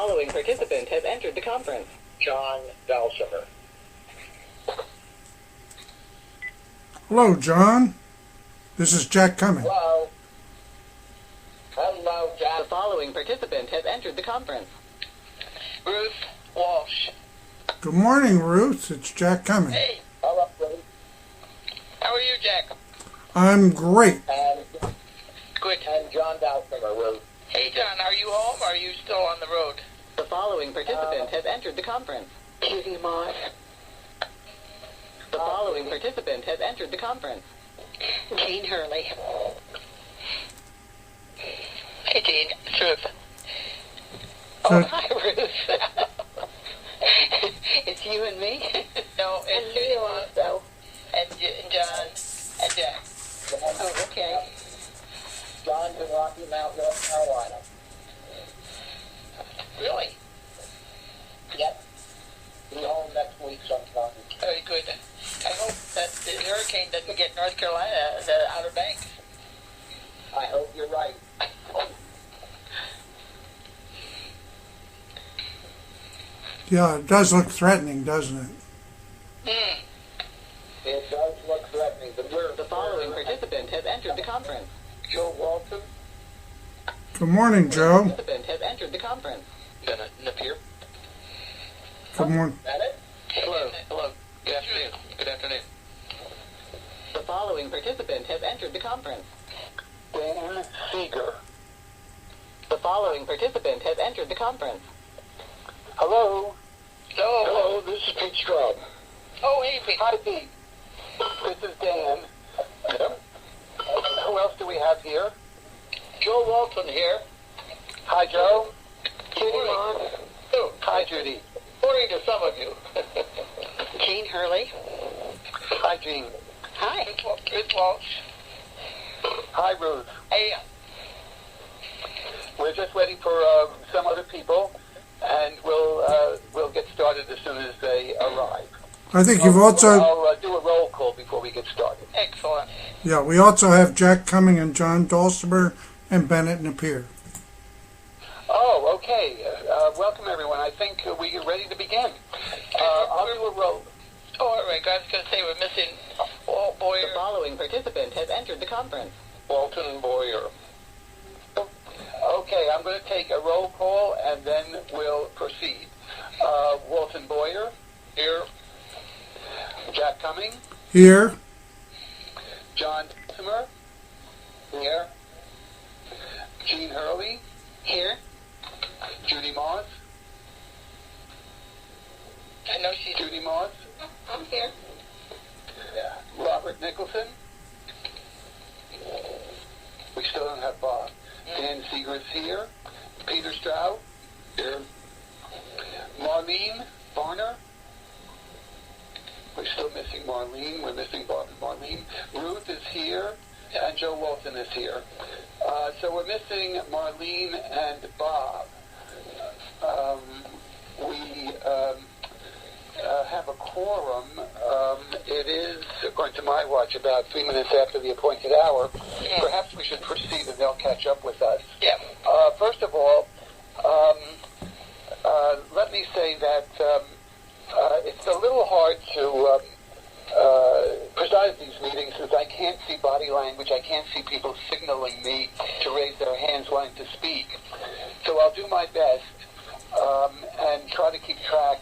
following participant has entered the conference. John Dalsimer. Hello, John. This is Jack Cumming. Hello. Hello, Jack. The following participant has entered the conference. Ruth Walsh. Good morning, Ruth. It's Jack Cumming. Hey. Hello, Ruth. How are you, Jack? I'm great. And good. And John Dalsimer, Ruth. Hey, John, are you home or are you still on the road? The following participant has entered the conference. Cutie Moss. The following participant has entered the conference. Jean Hurley. Hey, Jean. It's Ruth. Oh, hi, Ruth. It's you and me? No, it's me also. And John and Jack. Oh, okay. John's in Rocky Mount, North Carolina. Really? Yep. Be home next week sometime. Very good. I hope that the hurricane doesn't get North Carolina, the Outer Banks. I hope you're right. Yeah, it does look threatening, doesn't it? It does look threatening. The following participant has entered the conference. Joe Walton. Good morning, Joe. The participant has entered the conference. Bennett Napier. Good morning. Bennett? Hello. Hello. Good afternoon. Good afternoon. The following participant has entered the conference. Dan Seeger. The following participant has entered the conference. Hello. Hello, this is Pete Straub. Oh, hey, Pete. Hi, Pete. This is Dan. Yep. Who else do we have here? Joe Walton here. Hi, Joe. Judy Moss. Oh, hi, Judy. Morning to some of you. Jean Hurley. Hi, Jean. Hi. Ruth Walsh. Hi, Ruth. Hey. We're just waiting for some other people, and we'll get started as soon as they arrive. I think you've also... I'll do a roll call before we get started. Excellent. Yeah, we also have Jack Cumming and John Dalsimer and Bennett Napier. Oh, okay. Welcome, everyone. I think we're ready to begin. I'll do a roll. Oh, all right. I was going to say we're missing Boyer. The following participant has entered the conference. Walton and Boyer. Okay, I'm going to take a roll call, and then we'll proceed. Walton Boyer. Here. Jack Cumming. Here. John Dalsimer. Here. Jean Hurley. Here. Judy Moss. I know she's... Judy Moss. I'm here. Yeah. Robert Nicholson. We still don't have Bob. Dan Seeger's here. Peter Stroud. Here. Marlene Varner. We're still missing Marlene. We're missing Bob and Marlene. Ruth is here. And Joe Walton is here. So we're missing Marlene and Bob. We have a quorum. It is, according to my watch, about 3 minutes after the appointed hour. Yeah. Perhaps we should proceed and they'll catch up with us. Yeah. First of all, let me say that it's a little hard to preside at these meetings since I can't see body language. I can't see people signaling me to raise their hands wanting to speak. So I'll do my best and try to keep track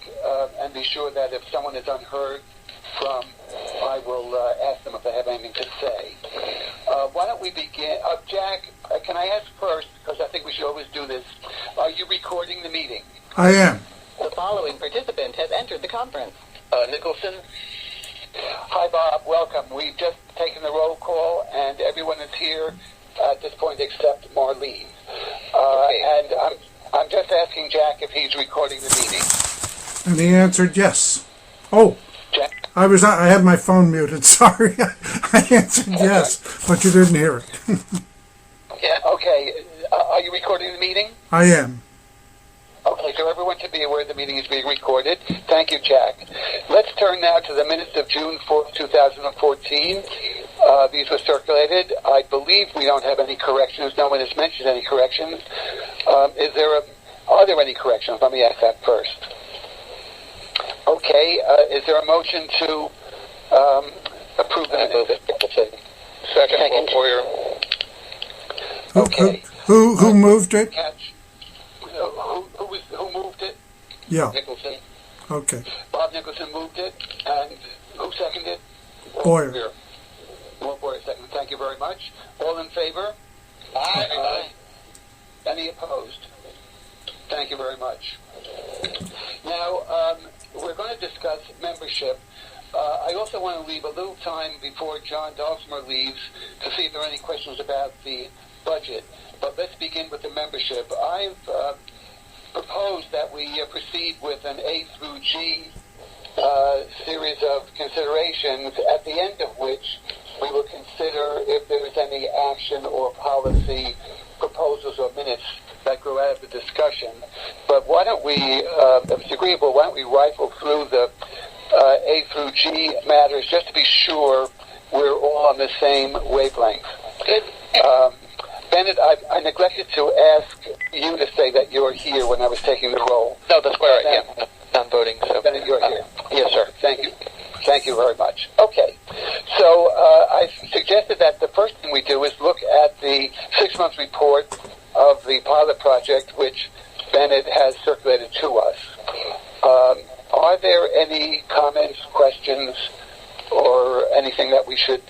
and be sure that if someone is unheard from, I will ask them if they have anything to say. Why don't we begin? Jack, can I ask first, because I think we should always do this, are you recording the meeting? I am. The following participant has entered the conference. Nicholson. Hi, Bob. Welcome. We've just taken the roll call, and everyone is here at this point except Marlene. Okay. And I'm just asking Jack if he's recording the meeting. And he answered yes. Oh, Jack? I had my phone muted. Sorry. I answered yes, but you didn't hear it. Yeah, okay. Are you recording the meeting? I am. Okay, so everyone should be aware the meeting is being recorded. Thank you, Jack. Let's turn now to the minutes of June 4th, 2014. These were circulated. I believe we don't have any corrections. No one has mentioned any corrections. Are there any corrections? Let me ask that first. Okay, is there a motion to approve the minutes? Second. Poyer. Okay. Who moved it? Catch. Who moved it? Yeah. Nicholson. Okay. Bob Nicholson moved it, and who seconded? Boyer. Boyer seconded. Thank you very much. All in favor? Aye. Any opposed? Thank you very much. Now, we're going to discuss membership. I also want to leave a little time before John Dawsmer leaves to see if there are any questions about the budget. But let's begin with the membership. I've proposed that we proceed with an A through G series of considerations, at the end of which we will consider if there's any action or policy proposals or minutes that grow out of the discussion. But why don't we, if it's agreeable, why don't we rifle through the A through G matters just to be sure we're all on the same wavelength. Good. Bennett, I neglected to ask you to say that you're here when I was taking the roll. No, that's quite right. Yeah, I'm voting. So Bennett, you're here. Yes, sir. Thank you. Thank you very much. Okay. So I suggested that the first thing we do is look at the 6-month report of the pilot project, which Bennett has circulated to us. Are there any comments, questions, or anything that we should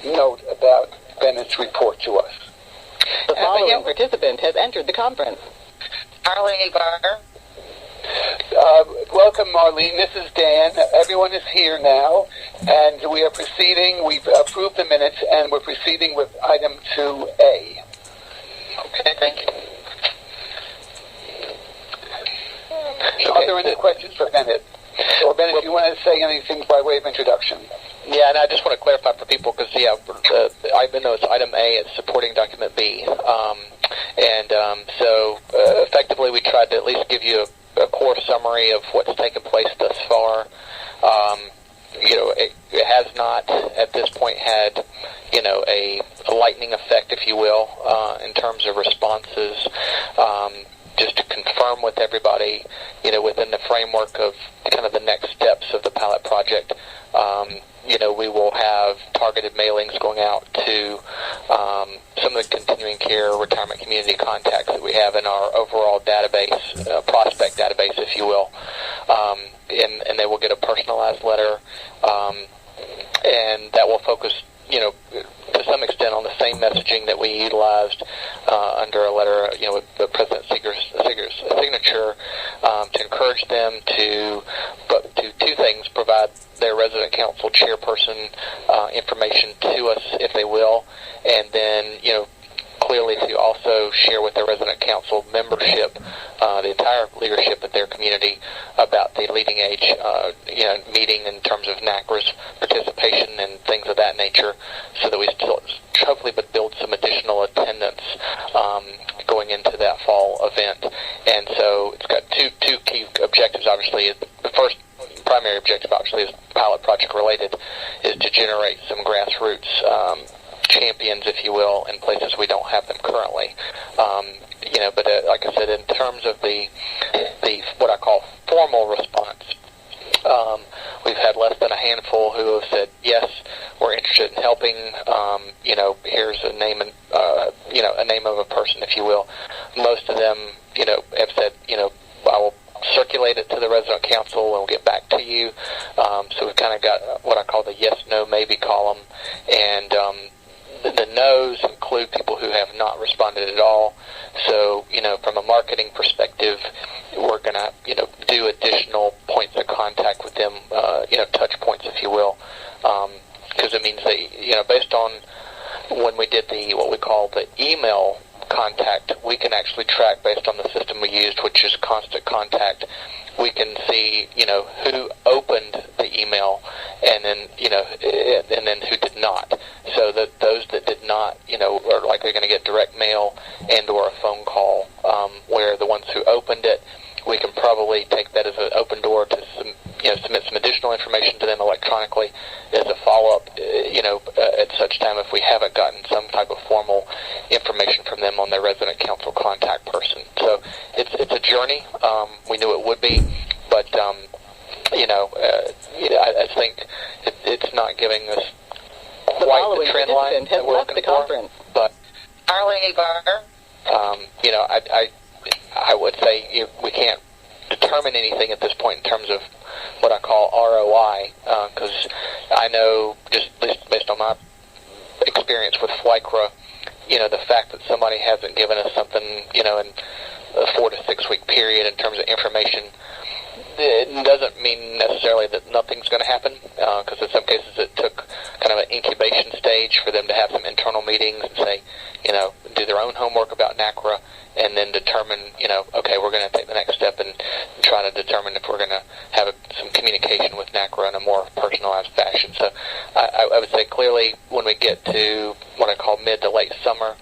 note about Bennett's report to us? The following participant has entered the conference. Arlene Garner. Welcome, Marlene. This is Dan. Everyone is here now, and we are proceeding. We've approved the minutes, and we're proceeding with item 2A. Okay, thank you. Are there any questions for Bennett? Or Bennett, if you want to say anything by way of introduction. Yeah, and I just want to clarify for people because, even though it's item A, it's supporting document B. So effectively we tried to at least give you a core summary of what's taken place thus far. It has not, at this point, had, a lightning effect, if you will, in terms of responses. Just to confirm with everybody, within the framework of kind of the next steps of the pilot project, we will have targeted mailings going out to some of the continuing care retirement community contacts that we have in our overall database, prospect database, if you will. And they will get a personalized letter, and that will focus, to some extent on the same messaging that we utilized under a letter, with the President Seeger's signature, to encourage them to do two things: provide their resident council chairperson information to us, if they will, and then, clearly to also share with their resident council membership, the entire leadership of their community, about the leading age, meeting in terms of NaCCRA's participation and things of that nature, so that we still hopefully build some additional attendance going into that fall event. And so it's got two key objectives. Obviously, the first primary objective, obviously, is pilot project related, is to generate some grassroots champions, if you will, in places we don't have them currently. But like I said, in terms of the what I call formal response, we've had less than a handful who have said, yes, we're interested in helping. Here's a name and a name of a person, if you will. Most of them, have said, I will circulate it to the resident council and we'll get back to you. So we've kind of got what I call the yes, no, maybe column, and the no's include people who have not responded at all. So, from a marketing perspective, we're going to, do additional points of contact with them, touch points, if you will, because it means that, based on when we did what we call the email contact, we can actually track based on the system we used, which is Constant Contact. We can see, who opened the email and then who did not. So that those that did not, are likely going to get direct mail and or a phone call, where the ones who opened it, we can probably take that as an open door to submit some additional information to them electronically as a follow-up, at such time if we haven't gotten some type of formal information from them on their resident council contact person. So it's a journey journey. We knew it would be, but I think it's not giving us The quite following the trend line participant has that we're left looking the conference. for. But Arlene Barker. I would say we can't determine anything at this point in terms of what I call ROI, because I know, just based on my experience with FLYCRA, the fact that somebody hasn't given us something, in a 4 to 6 week period in terms of information, it doesn't mean necessarily that nothing's going to happen, because in some cases it took kind of an incubation stage for them to have some internal meetings and say, do their own homework about NaCCRA, and then determine, okay, we're going to take the next step and try to determine if we're going to have some communication with NaCCRA in a more personalized fashion. So I would say clearly when we get to what I call mid to late summer,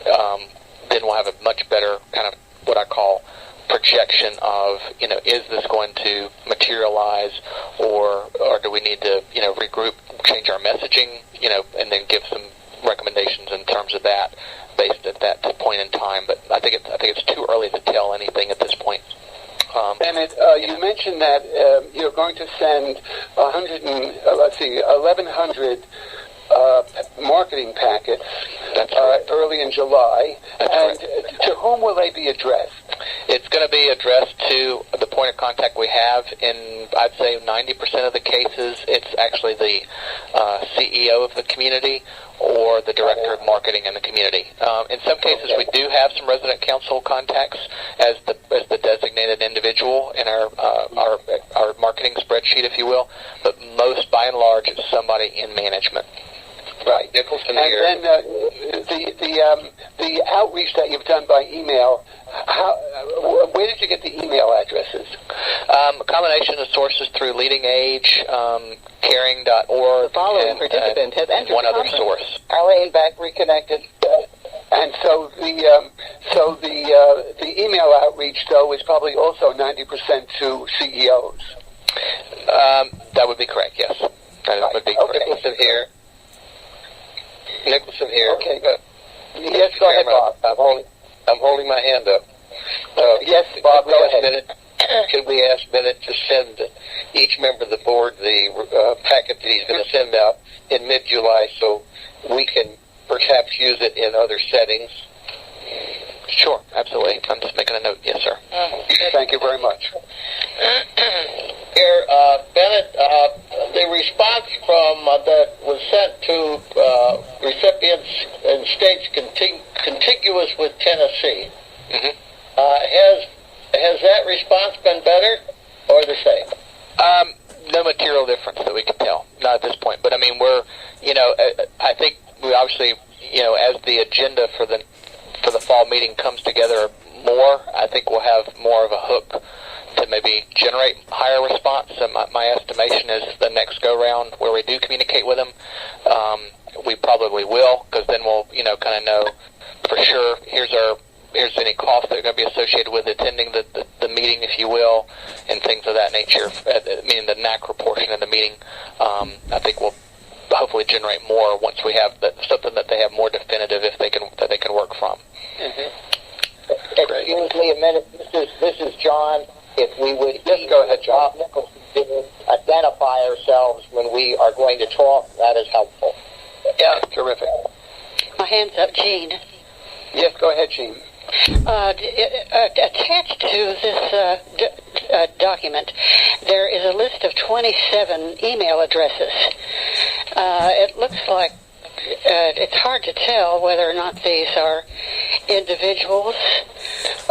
then we'll have a much better kind of what I call projection of, is this going to materialize, or do we need to, regroup, change our messaging, and then give some recommendations in terms of that based at that point in time. But I think it's too early to tell anything at this point. Bennett, you mentioned that you're going to send 1,100 marketing packets early in July. That's and to whom will they be addressed? It's going to be addressed to the point of contact we have. In, I'd say, 90% of the cases, it's actually the CEO of the community or the director of marketing in the community. In some cases, we do have some resident council contacts as the designated individual in our marketing spreadsheet, if you will. But most, by and large, it's somebody in management. Right, Nicholson here. And then the outreach that you've done by email, where did you get the email addresses? A combination of sources through Leading Age, caring.org, The following participant has entered one the other conference. source. Arlene back reconnected. And so the email outreach, though, is probably also 90% to CEOs. That would be correct, yes. That would be correct. Nicholson here. Okay, good. Yes, go ahead, Bob. I'm holding my hand up. Yes, Bob, go ahead. Could we ask Bennett to send each member of the board the packet that he's going to send out in mid-July so we can perhaps use it in other settings? Sure, absolutely. I'm just making a note. Yes, sir. Thank you very much. Here, Bennett, the response from that was sent to recipients in states contiguous with Tennessee, has that response been better or the same? No material difference that we can tell, not at this point. But I mean, I think we obviously, as the agenda for the fall meeting comes together more, I think we'll have more of a hook to maybe generate higher response. And my estimation is the next go-round where we do communicate with them, we probably will, because then we'll, kind of know for sure, here's any costs that are going to be associated with attending the meeting, if you will, and things of that nature, meaning the NaCCRA portion of the meeting. I think we'll hopefully generate more once we have something that they have more definitive that they can work from. Excuse me a minute. This is John. If we would go ahead, John. Identify ourselves when we are going to talk, that is helpful. Yeah, terrific. My hand's up, Jean. Yes, go ahead, Jean. Attached to this document, there is a list of 27 email addresses. It looks like it's hard to tell whether or not these are individuals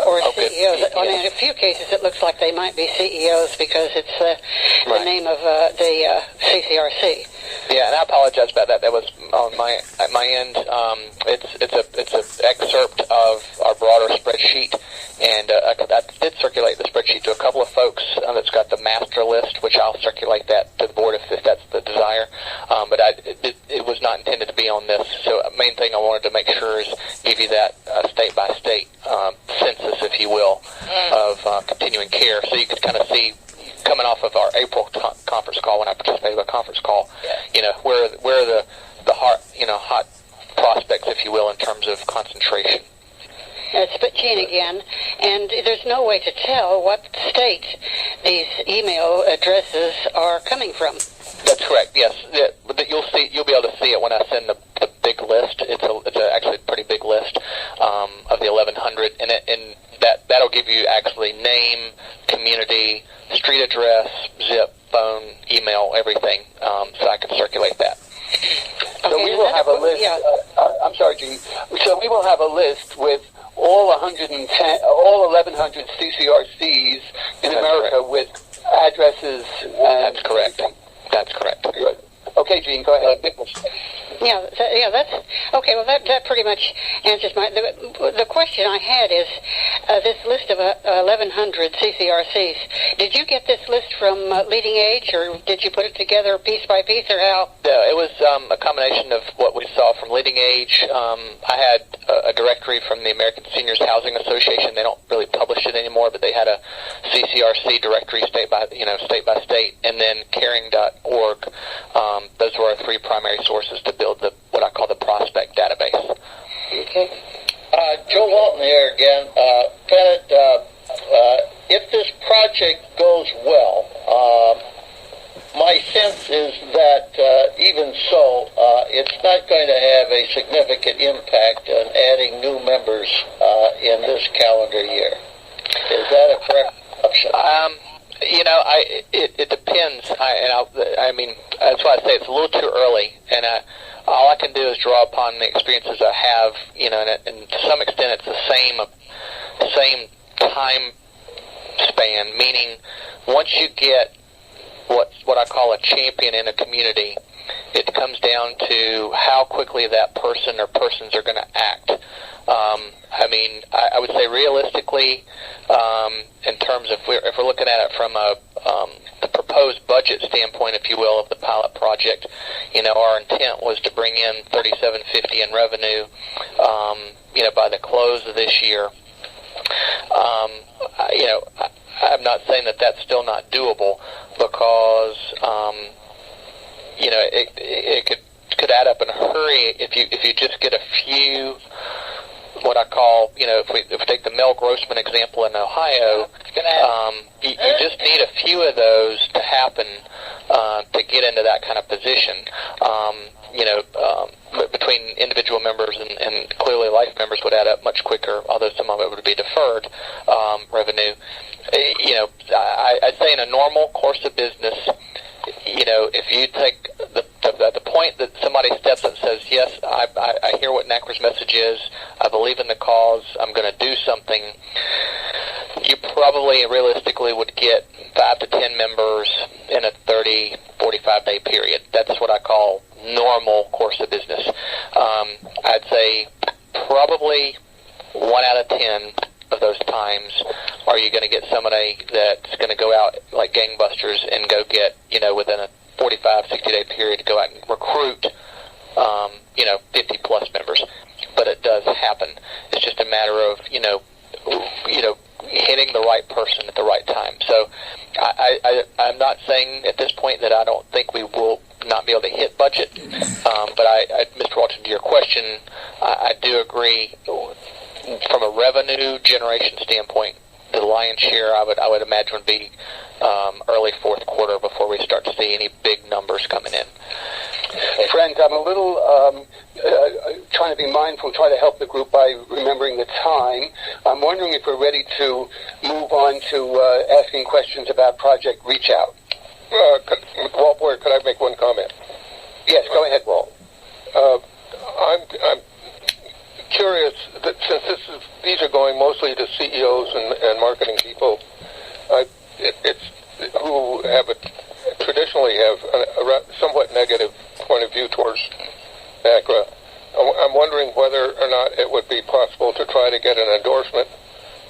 or CEOs. I mean, in a few cases, it looks like they might be CEOs because it's the name of the CCRC. Yeah, and I apologize about that. That was on my end. It's an excerpt of our broader spreadsheet, and I did circulate the spreadsheet to a couple of folks. That's got the master list, which I'll circulate that to the board if that's the desire. But it was not intended to be on this. So the main thing I wanted to make sure is give you that state-by-state census, if you will, of continuing care, so you could kind of see, coming off of our April conference call, when I participated in a conference call, where are the hot prospects, if you will, in terms of concentration. It's Jean again, and there's no way to tell what state these email addresses are coming from. That's correct. Yes, you'll be able to see it when I send the big list. It's actually a pretty big list of the 1,100, and that'll give you actually name, community, street address, zip, phone, email, everything. So I can circulate that. So we will have a list. Yeah. I'm sorry, Gene. So we will have a list with all 1,100 CCRCs in America with addresses. That's correct. That's correct. Good. Okay, Gene, go ahead. That's okay. Well, that pretty much answers the question I had is this list of 1,100 CCRCs. Did you get this list from Leading Age, or did you put it together piece by piece, or how? No, it was a combination of what we saw from Leading Age. I had a directory from the American Seniors Housing Association. They don't really publish it anymore, but they had a CCRC directory state by state, and then caring.org. Those were our three primary sources to build what I call the prospect database. Okay. Joe Walton here again. Bennett, if this project goes well, my sense is that even so, it's not going to have a significant impact on adding new members in this calendar year. Is that a correct assumption? It depends. I mean, that's why I say it's a little too early, and all I can do is draw upon the experiences I have, and to some extent it's the same time span, meaning once you get what I call a champion in a community, it comes down to how quickly that person or persons are going to act. I would say realistically, in terms of if we're looking at it from the proposed budget standpoint, if you will, of the pilot project, our intent was to bring in $3,750 in revenue, by the close of this year. I'm not saying that that's still not doable, because it could add up in a hurry if you just get a few. What I call, if we take the Mel Grossman example in Ohio, you just need a few of those to happen to get into that kind of position. Between individual members and clearly life members would add up much quicker, although some of it would be deferred revenue. I'd say in a normal course of business, if you take the point that somebody steps up and says, yes, I hear what NaCCRA's message is, I believe in the cause, I'm going to do something, you probably realistically would get 5 to 10 members in a 30, 45-day period. That's what I call normal course of business. I'd say probably 1 out of 10 of those times are you going to get somebody that's going to go out like gangbusters and go get, within a 45, 60-day period to go out and recruit, 50-plus members. But it does happen. It's just a matter of, hitting the right person at the right time. So I'm not saying at this point that I don't think we will not be able to hit budget. But Mr. Walton, to your question, I do agree. From a revenue generation standpoint, the lion's share, I would imagine, would be early fourth quarter before we start to see any big numbers coming in. Friends, I'm a little trying to be mindful, try to help the group by remembering the time. I'm wondering if we're ready to move on to asking questions about Project Reach Out. Walt Boyer, could I make one comment? Yes, go ahead, Walt. I'm curious that since these are going mostly to CEOs and marketing people, who traditionally have a somewhat negative point of view towards NaCCRA. I'm wondering whether or not it would be possible to try to get an endorsement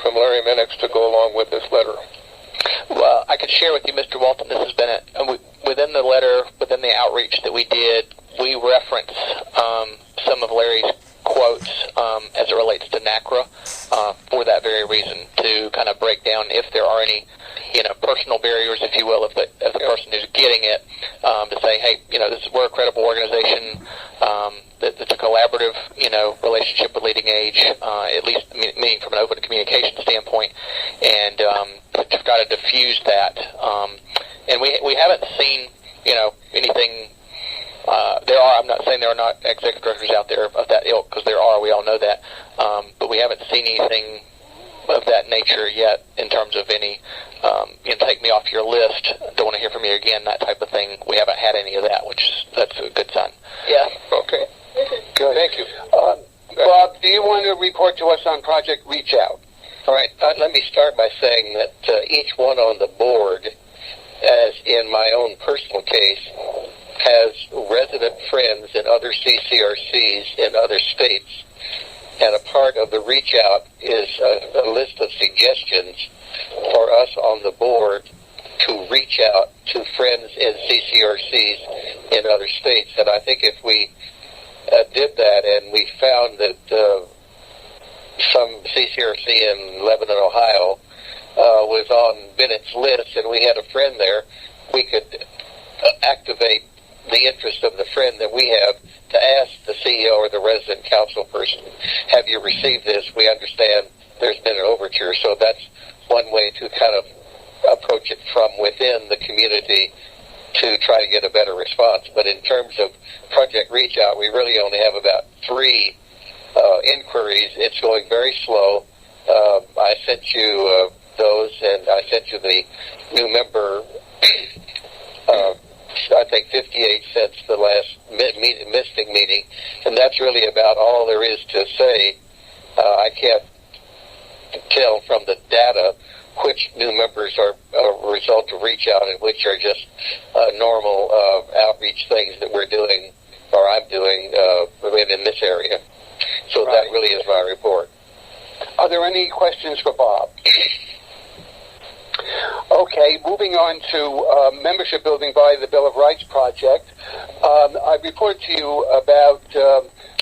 from Larry Minix to go along with this letter. Well, I could share with you, Mr. Walton, this has been within the letter, within the outreach that we did, we reference some of Larry's quotes as it relates to NaCCRA for that very reason, to kind of break down if there are any personal barriers, if you will, of the person who's getting it, to say, hey, we're a credible organization that it's a collaborative, relationship with Leading Age, at least meaning from an open communication standpoint, and to try to diffuse that. And we haven't seen, anything. I'm not saying there are not executive directors out there of that ilk, because there are. We all know that, but we haven't seen anything of that nature yet in terms of any, take me off your list, don't want to hear from you again, that type of thing. We haven't had any of that, that's a good sign. Yeah. Okay. Good. Thank you. Bob, do you want to report to us on Project Reach Out? All right. Let me start by saying that each one on the board, as in my own personal case, has resident friends in other CCRCs in other states. And a part of the reach out is a list of suggestions for us on the board to reach out to friends in CCRCs in other states. And I think if we did that and we found that some CCRC in Lebanon, Ohio was on Bennett's list and we had a friend there, we could activate the interest of the friend that we have to ask the CEO or the resident council person, have you received this? We understand there's been an overture. So that's one way to kind of approach it from within the community to try to get a better response. But in terms of Project Reach Out, we really only have about 3 inquiries. It's going very slow. I sent you those, and I sent you the new member I think 58 since the last misting meeting, and that's really about all there is to say. I can't tell from the data which new members are a result of reach out and which are just normal outreach things that we're doing or I'm doing in this area. So that really is my report. Are there any questions for Bob? Okay, moving on to membership building via the Bill of Rights project. I reported to you about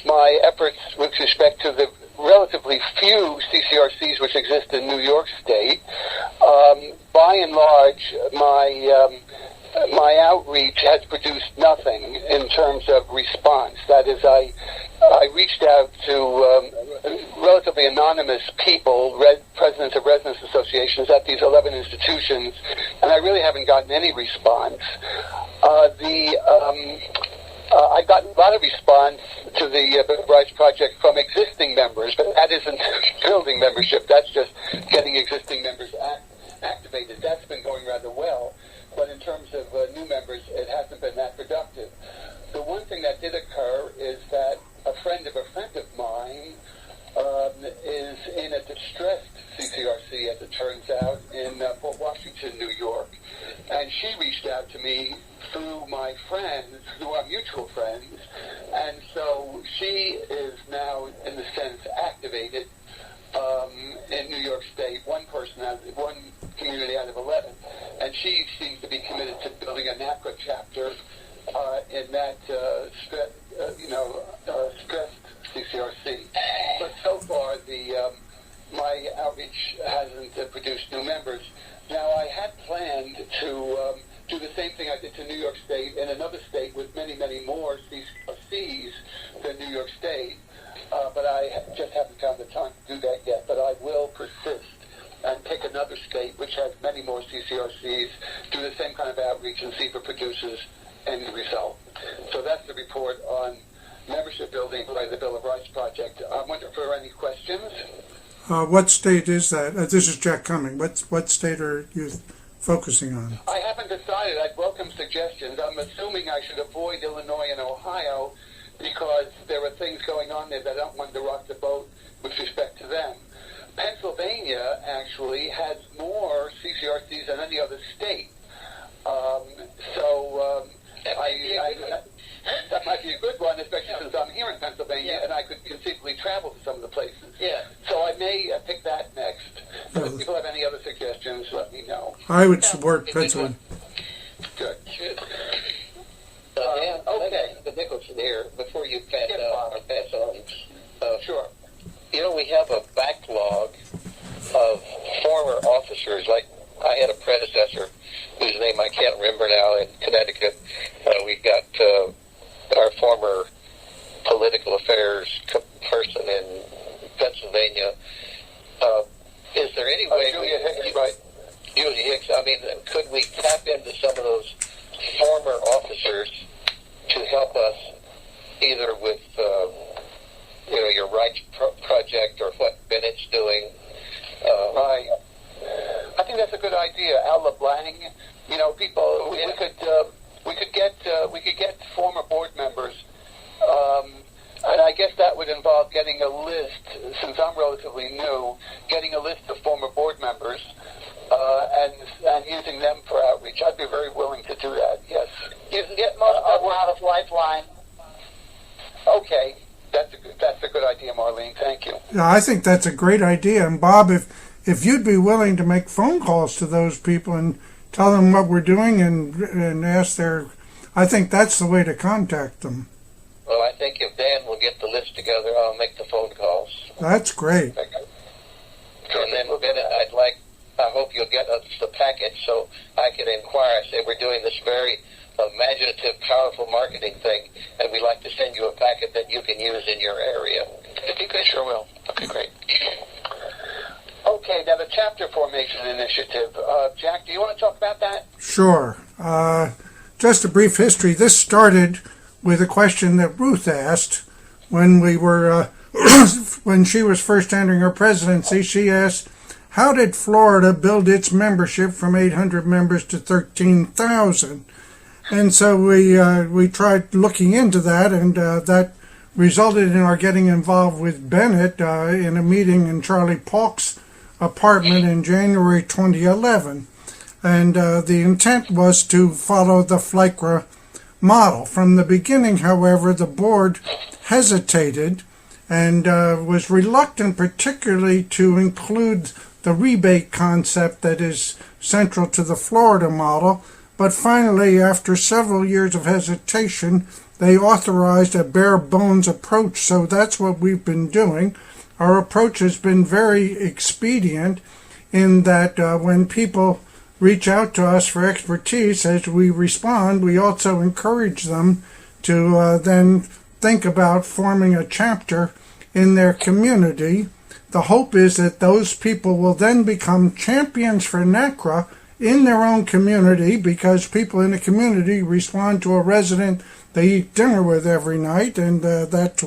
my efforts with respect to the relatively few CCRCs which exist in New York State. By and large, my outreach has produced nothing in terms of response. That is, I reached out to relatively anonymous people, presidents of residents associations at these 11 institutions, and I really haven't gotten any response. I've gotten a lot of response to the Bill of Rights project from existing members, but that isn't building membership. That's just getting existing members activated. That's been going rather well. But in terms of new members, it hasn't been that productive. The one thing that did occur is that a friend of mine is in a distressed CCRC, as it turns out, in Port Washington, New York. And she reached out to me through my friends, through our mutual friends. And so she is now, in a sense, activated in New York State, one community out of 11. And she seems to be committed to building a NaCCRA chapter in that stressed CCRC. But so far, my outreach hasn't produced new members. Now, I had planned to do the same thing I did to New York State in another state with many, many more CCRCs than New York State, but I just haven't found the time to do that yet. But I will persist and pick another state which has many more CCRCs, do the same kind of outreach, and see if it produces any result. So that's the report on membership building by the Bill of Rights project. I wonder if there are any questions. What state is that? This is Jack Cumming. What state are you focusing on? I haven't decided. I'd welcome suggestions. I'm assuming I should avoid Illinois and Ohio because there are things going on there that I don't want to rock the boat with respect to them. Pennsylvania actually has more CCRCs than any other state. That might be a good one, especially since I'm here in Pennsylvania and I could conceivably travel to some of the places. Yeah. So I may pick that next. So if people have any other suggestions, let me know. I would support Pennsylvania. Good. Okay. The Nicholson here, before you pass out or pass on. Sure. We have a backlog of former officers. Like I had a predecessor whose name I can't remember now in Connecticut. We've got our former political affairs person in Pennsylvania. Is there any way Julia Hicks, right? Julia Hicks, I mean, could we tap into some of those former officers to help us either with, your rights project or what Bennett's doing? Right. I think that's a good idea. Al LeBlanc, people. We could get former board members, and I guess that would involve getting a list. Since I'm relatively new, getting a list of former board members and using them for outreach. I'd be very willing to do that. Yes. You can get most of them out of Lifeline. Okay. That's a good idea, Marlene. Thank you. Yeah, I think that's a great idea. And Bob, if you'd be willing to make phone calls to those people and tell them what we're doing and ask I think that's the way to contact them. Well, I think if Dan will get the list together, I'll make the phone calls. That's great. And then, Bennett, I hope you'll get us the package so I can inquire. Say we're doing this very imaginative, powerful marketing thing, and we'd like to send you a packet that you can use in your area. Okay, sure will. Okay, great. Okay, now the chapter formation initiative. Jack, do you want to talk about that? Sure. Just a brief history. This started with a question that Ruth asked when we were, when she was first entering her presidency. She asked, how did Florida build its membership from 800 members to 13,000? And so we tried looking into that, and that resulted in our getting involved with Bennett in a meeting in Charlie Paulk's apartment in January 2011. And the intent was to follow the FLICRA model. From the beginning, however, the board hesitated and was reluctant particularly to include the rebate concept that is central to the Florida model. But finally, after several years of hesitation, they authorized a bare bones approach. So that's what we've been doing. Our approach has been very expedient in that when people reach out to us for expertise, as we respond, we also encourage them to then think about forming a chapter in their community. The hope is that those people will then become champions for NaCCRA in their own community, because people in the community respond to a resident they eat dinner with every night, and that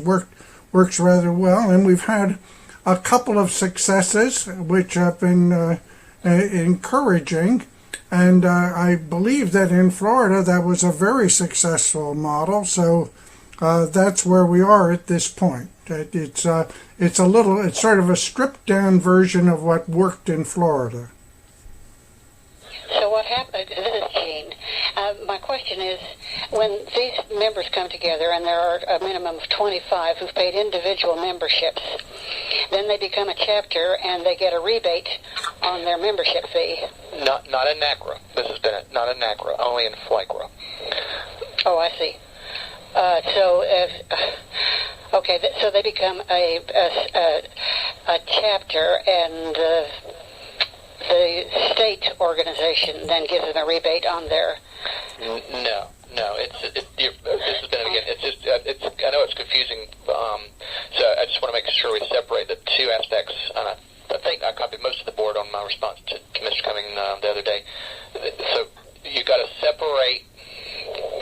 works rather well. And we've had a couple of successes which have been encouraging, and I believe that in Florida that was a very successful model. So that's where we are at this point. It's sort of a stripped down version of what worked in Florida. So what happened, this is Jean, my question is, when these members come together, and there are a minimum of 25 who've paid individual memberships, then they become a chapter and they get a rebate on their membership fee. Not in NaCCRA. This has been not in NaCCRA, only in FLICRA. Oh, I see. So they become a chapter, and the state organization then gives them a rebate on their... No. This has been, again, it's just, I know it's confusing, so I just want to make sure we separate the two aspects. I think I copied most of the board on my response to Mr. Cumming the other day. So you've got to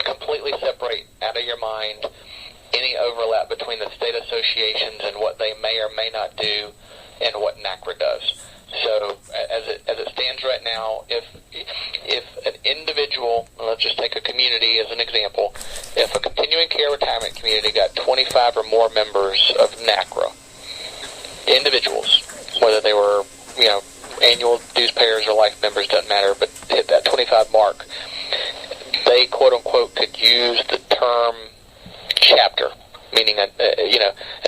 completely separate out of your mind any overlap between the state associations and what they may or may not do and what NaCCRA does. So as it stands right now, if an individual, let's just take a community as an example, if a continuing care retirement community got 25 or more members of NaCCRA, individuals, whether they were, annual dues payers or life members, doesn't matter, but hit that 25 mark, they quote unquote could use the term chapter, meaning and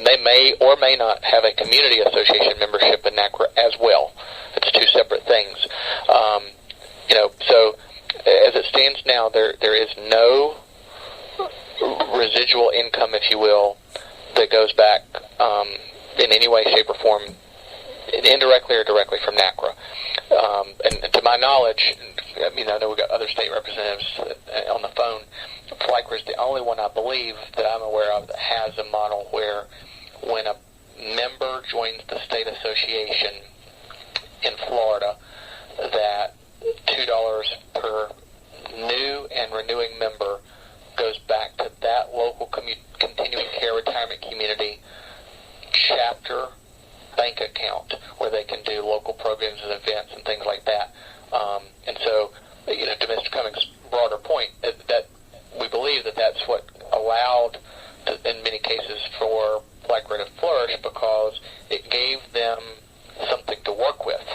they may or may not have a community association membership in NaCCRA as well. It's two separate things. So as it stands now, there is no residual income, if you will, that goes back in any way, shape, or form, indirectly or directly from NaCCRA. and to my knowledge, I mean, I know we've got other state representatives on the phone. FLICRA is the only one, I believe, that I'm aware of that has a model where when a member joins the state association in Florida, that $2 per new and renewing member goes back to that local continuing care retirement community chapter bank account where they can do local programs and events and things like that. And so, to Mr. Cummings' broader point, that we believe that that's what allowed, in many cases, for FLICRA to flourish, because it gave them something to work with,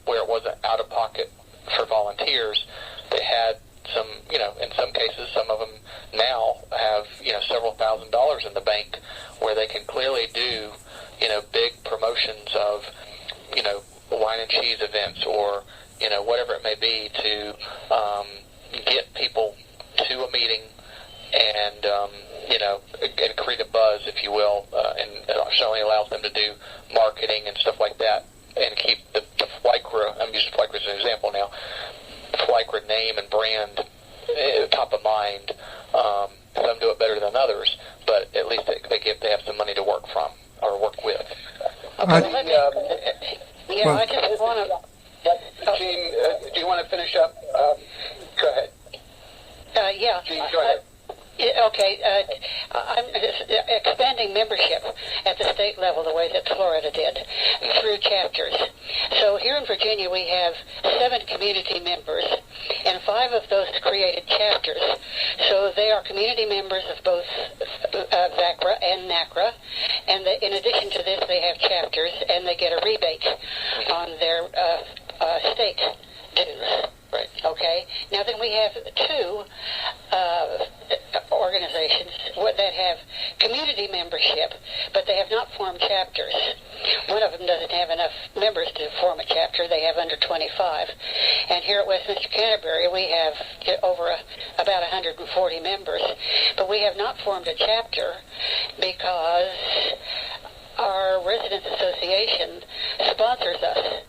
where it wasn't out of pocket for volunteers. They had some, in some cases, some of them now have, several $1,000s in the bank where they can clearly do, big promotions of, wine and cheese events or, whatever it may be to get people to a meeting and, and create a buzz, if you will, and it certainly allows them to do marketing and stuff like that and keep the FLICRA, I'm using FLICRA as an example now, FLICRA name and brand top of mind. Some do it better than others, but at least they have some money to work from or work with. Okay, I just want to... Gene, do you want to finish up? Go ahead. Yeah. Gene, go ahead. I'm expanding membership at the state level the way that Florida did through chapters. So here in Virginia we have 7 community members, and 5 of those created chapters. So they are community members of both VACRA and NaCCRA, and in addition to this they have chapters, and they get a rebate on their state dues. Right. Okay. Now then we have 2 organizations that have community membership, but they have not formed chapters. One of them doesn't have enough members to form a chapter. They have under 25. And here at Westminster Canterbury, we have about 140 members, but we have not formed a chapter because our Residents Association sponsors us,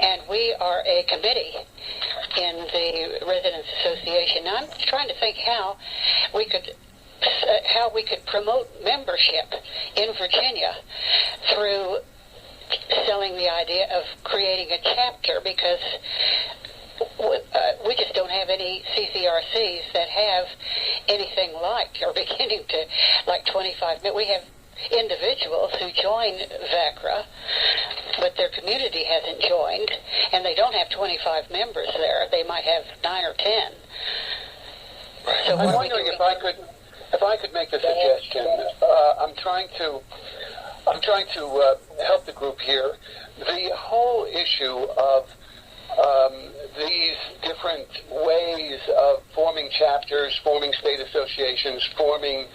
and we are a committee in the Residents Association. Now, I'm trying to think how we could promote membership in Virginia through selling the idea of creating a chapter, because we just don't have any CCRCs that have anything like, or beginning to, like 25. We have individuals who join VACRA, but their community hasn't joined, and they don't have 25 members there. They might have 9 or 10. So I'm wondering if I could make a suggestion. I'm trying to help the group here. The whole issue of these different ways of forming chapters, forming state associations, forming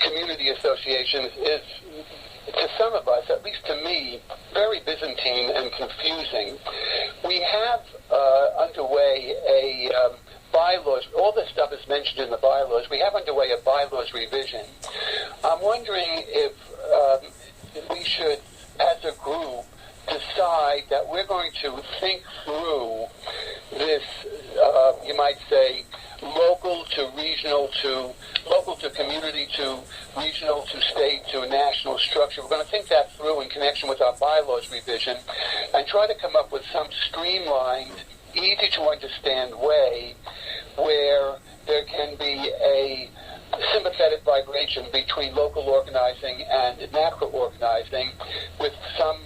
community associations is, to some of us, at least to me, very Byzantine and confusing. We have underway a bylaws. All this stuff is mentioned in the bylaws. We have underway a bylaws revision. I'm wondering if we should, as a group, decide that we're going to think through this, you might say, local to regional to local to community to regional to state to national structure. We're going to think that through in connection with our bylaws revision and try to come up with some streamlined, easy to understand way where there can be a sympathetic vibration between local organizing and NaCCRA organizing, with some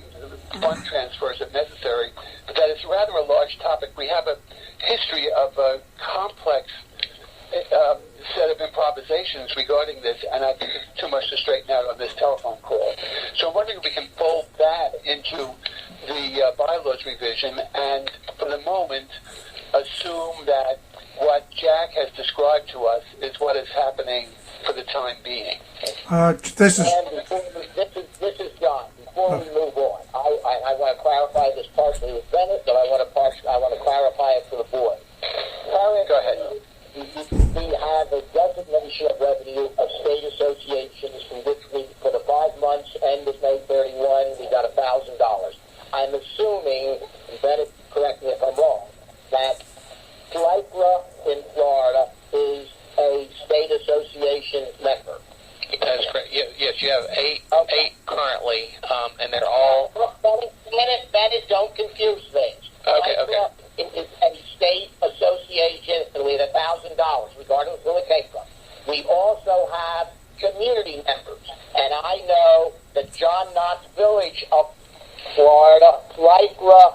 fund transfers if necessary. But that is rather a large topic. We have a history of a complex set of improvisations regarding this, and I think it's too much to straighten out on this telephone call. So I'm wondering if we can fold that into the bylaws revision and, for the moment, assume that what Jack has described to us is what is happening for the time being. This is John. Before we move on, I want to clarify this partially with Bennett, but I want to clarify it for the board. Go ahead. We have a designation of revenue of state associations from which we, for the 5 months ended May 31, we got $1,000. I'm assuming, Bennett, correct me if I'm you have eight currently, and they're all... Bennett, don't confuse things. Okay. It is a state association, and we have $1,000, regardless of who it came from. We also have community members, and I know that John Knott's Village of Florida, NaCCRA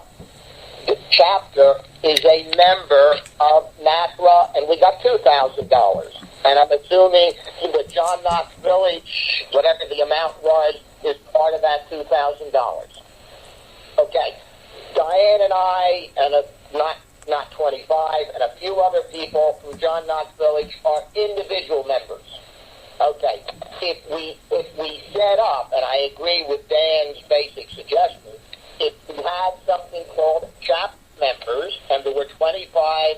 chapter, is a member of NaCCRA, and we got $2,000. And I'm assuming that John Knott's Village, whatever the amount was, is part of that $2,000. Okay. Diane and I, and not 25, and a few other people from John Knott's Village are individual members. Okay. If we set up, and I agree with Dan's basic suggestion, if we had something called chapter members, and there were 25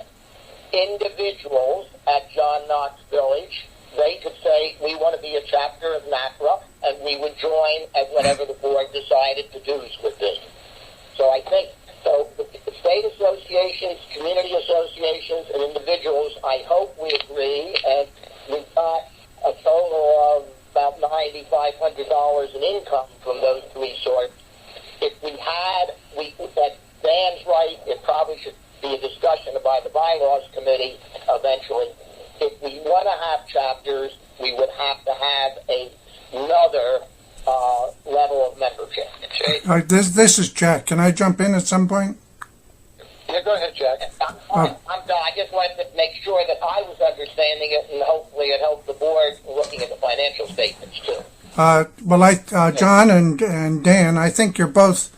individuals at John Knott's Village, they could say, we want to be a chapter of NaCCRA, and we would join at whatever the board decided to do with this. So I think, the state associations, community associations, and individuals, I hope we agree, and we've got a total of about $9,500 in income from those three sources. If we had, Dan's right, it probably should be a discussion by the bylaws committee eventually. If we want to have chapters, we would have to have another level of membership. This is Jack. Can I jump in at some point? Yeah, go ahead, Jack. I'm done. I just wanted to make sure that I was understanding it, and hopefully it helped the board looking at the financial statements too. John and Dan, I think you're both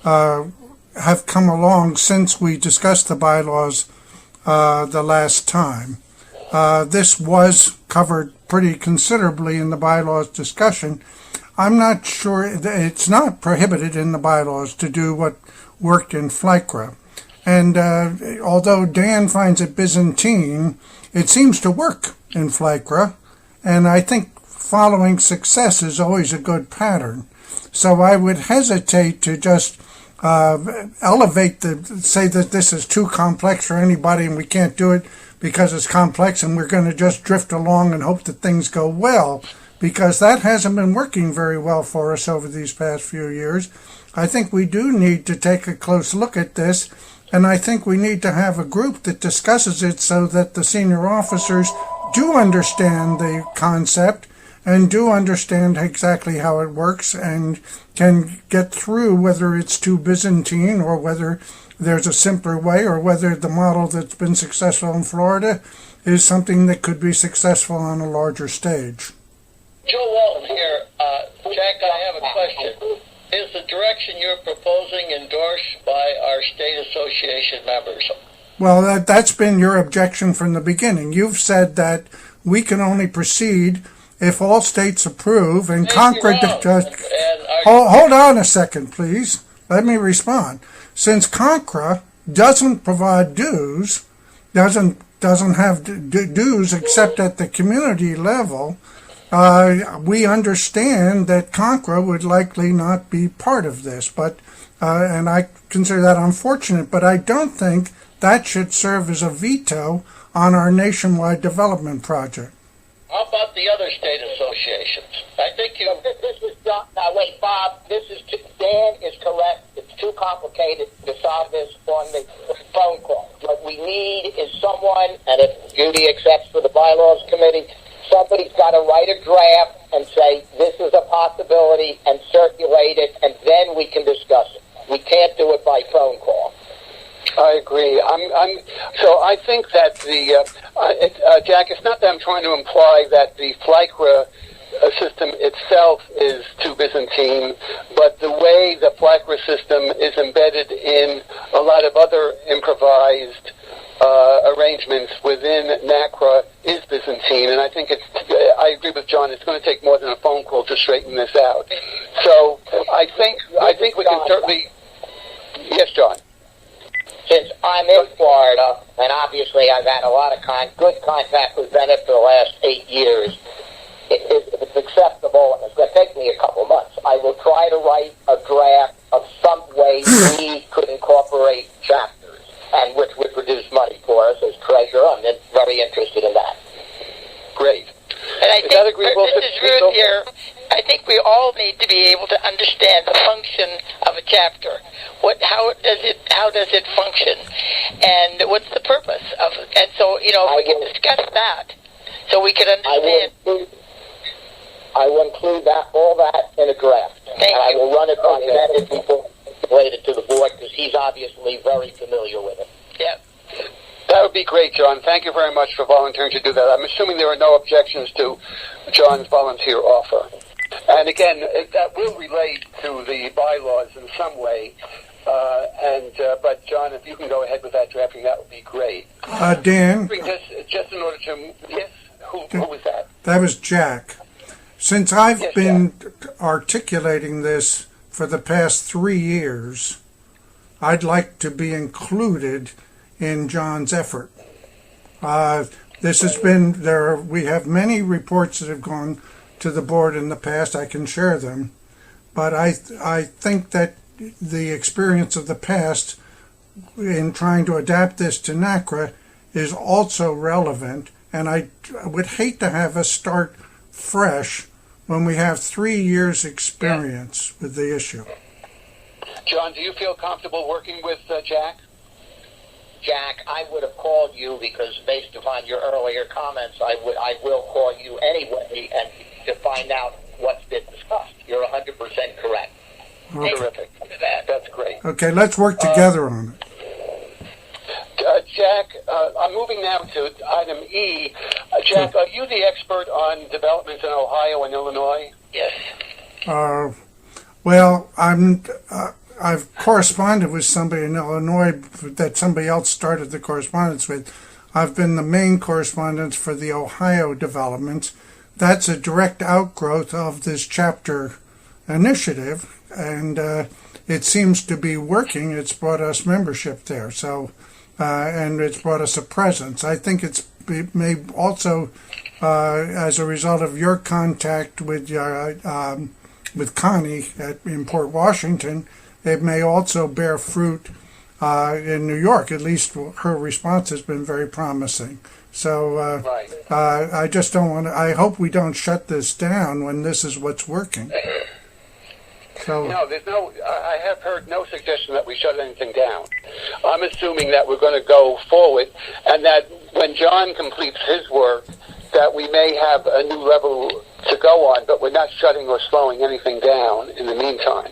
have come along since we discussed the bylaws the last time. This was covered pretty considerably in the bylaws discussion. I'm not sure, it's not prohibited in the bylaws to do what worked in FLICRA. And although Dan finds it Byzantine, it seems to work in FLICRA. And I think following success is always a good pattern. So I would hesitate to just say that this is too complex for anybody and we can't do it because it's complex and we're going to just drift along and hope that things go well, because that hasn't been working very well for us over these past few years. I think we do need to take a close look at this, and I think we need to have a group that discusses it so that the senior officers do understand the concept and do understand exactly how it works and can get through whether it's too Byzantine or whether there's a simpler way or whether the model that's been successful in Florida is something that could be successful on a larger stage. Joe Walton here. Jack, I have a question. Is the direction you're proposing endorsed by our state association members? Well, that's been your objection from the beginning. You've said that we can only proceed if all states approve and Congress does. Hold on a second, please. Let me respond. Since CONCRA doesn't provide dues, doesn't have dues except at the community level, we understand that CONCRA would likely not be part of this. But and I consider that unfortunate. But I don't think that should serve as a veto on our nationwide development project. How about the other state associations? I think you... This is John. Now, wait, Bob. Dan is correct. It's too complicated to solve this on the phone call. What we need is someone, and if Judy accepts for the bylaws committee, somebody's got to write a draft and say, this is a possibility, and circulate it, and then we can discuss it. We can't do it by phone call. I agree. So I think that Jack, it's not that I'm trying to imply that the FLICRA system itself is too Byzantine, but the way the FLICRA system is embedded in a lot of other improvised arrangements within NaCCRA is Byzantine, and I think I agree with John. It's going to take more than a phone call to straighten this out. So I think we can certainly. Yes, John. Since I'm in Florida, and obviously I've had a lot of good contact with Bennett for the last 8 years, if it's acceptable, and it's going to take me a couple months, I will try to write a draft of some way we could incorporate chapters, and which would produce money for us as treasurer. I'm very interested in that. Great. And I think, this is Ruth here. I think we all need to be able to understand the function of a chapter. How does it function, and what's the purpose of it? And so, if we can discuss that, so we can understand. I will include all that in a draft. I will run it by many people related to the board, because he's obviously very familiar with it. Yeah. That would be great, John. Thank you very much for volunteering to do that. I'm assuming there are no objections to John's volunteer offer. And again, that will relate to the bylaws in some way. But John, if you can go ahead with that drafting, that would be great. Dan? Just in order to... Yes? Who was that? That was Jack. Since I've been articulating this for the past 3 years, I'd like to be included in John's effort. This has been there. We have many reports that have gone to the board in the past. I can share them, but I think that the experience of the past in trying to adapt this to NaCCRA is also relevant, and I would hate to have us start fresh when we have 3 years experience with the issue. John, do you feel comfortable working with Jack? Jack, I would have called you because based upon your earlier comments, I will call you anyway and to find out what's been discussed. You're 100% correct. Okay. Terrific. That's great. Okay, let's work together on it. Jack, I'm moving now to item E. Jack, are you the expert on developments in Ohio and Illinois? Yes. Well, I've corresponded with somebody in Illinois that somebody else started the correspondence with. I've been the main correspondent for the Ohio developments. That's a direct outgrowth of this chapter initiative, and it seems to be working. It's brought us membership there, so and it's brought us a presence. I think it may also, as a result of your contact with Connie in Port Washington, it may also bear fruit in New York. At least her response has been very promising. So I just don't want to. I hope we don't shut this down when this is what's working. So no, I have heard no suggestion that we shut anything down. I'm assuming that we're going to go forward, and that when John completes his work, that we may have a new level to go on, but we're not shutting or slowing anything down in the meantime.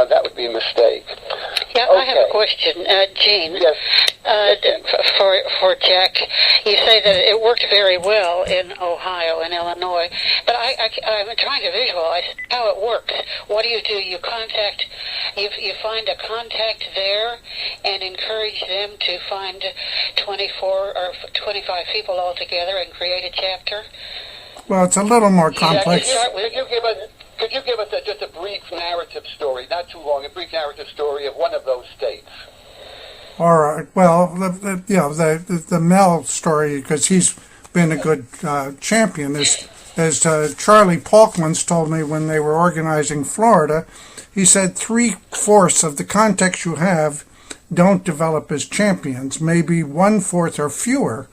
That would be a mistake. Yeah, okay. I have a question, Jean. Yes. For Jack, you say that it worked very well in Ohio and Illinois, but I'm trying to visualize how it works. What do? You contact, you find a contact there and encourage them to find 24 or 25 people all together and create a chapter? well, it's a little more complex. Could you give us just a brief narrative story, not too long, a brief narrative story of one of those states? All right. Well, the Mel story, because he's been a good champion, as Charlie Polk once told me when they were organizing Florida. He said 3/4 of the contacts you have don't develop as champions. Maybe 1/4 or fewer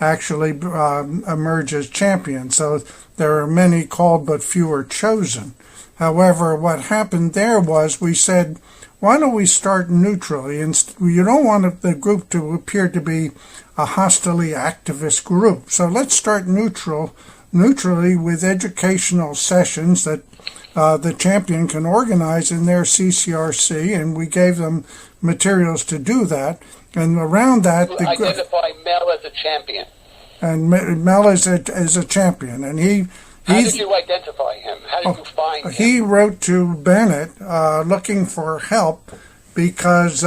actually emerge as champions. So there are many called but fewer chosen. However, what happened there was we said, why don't we start neutrally? And you don't want the group to appear to be a hostily activist group. So let's start neutrally with educational sessions that the champion can organize in their CCRC, and we gave them materials to do that. And around that, identify Mel as a champion. And Mel is a champion, and how did you identify him? How did you find him? He wrote to Bennett looking for help because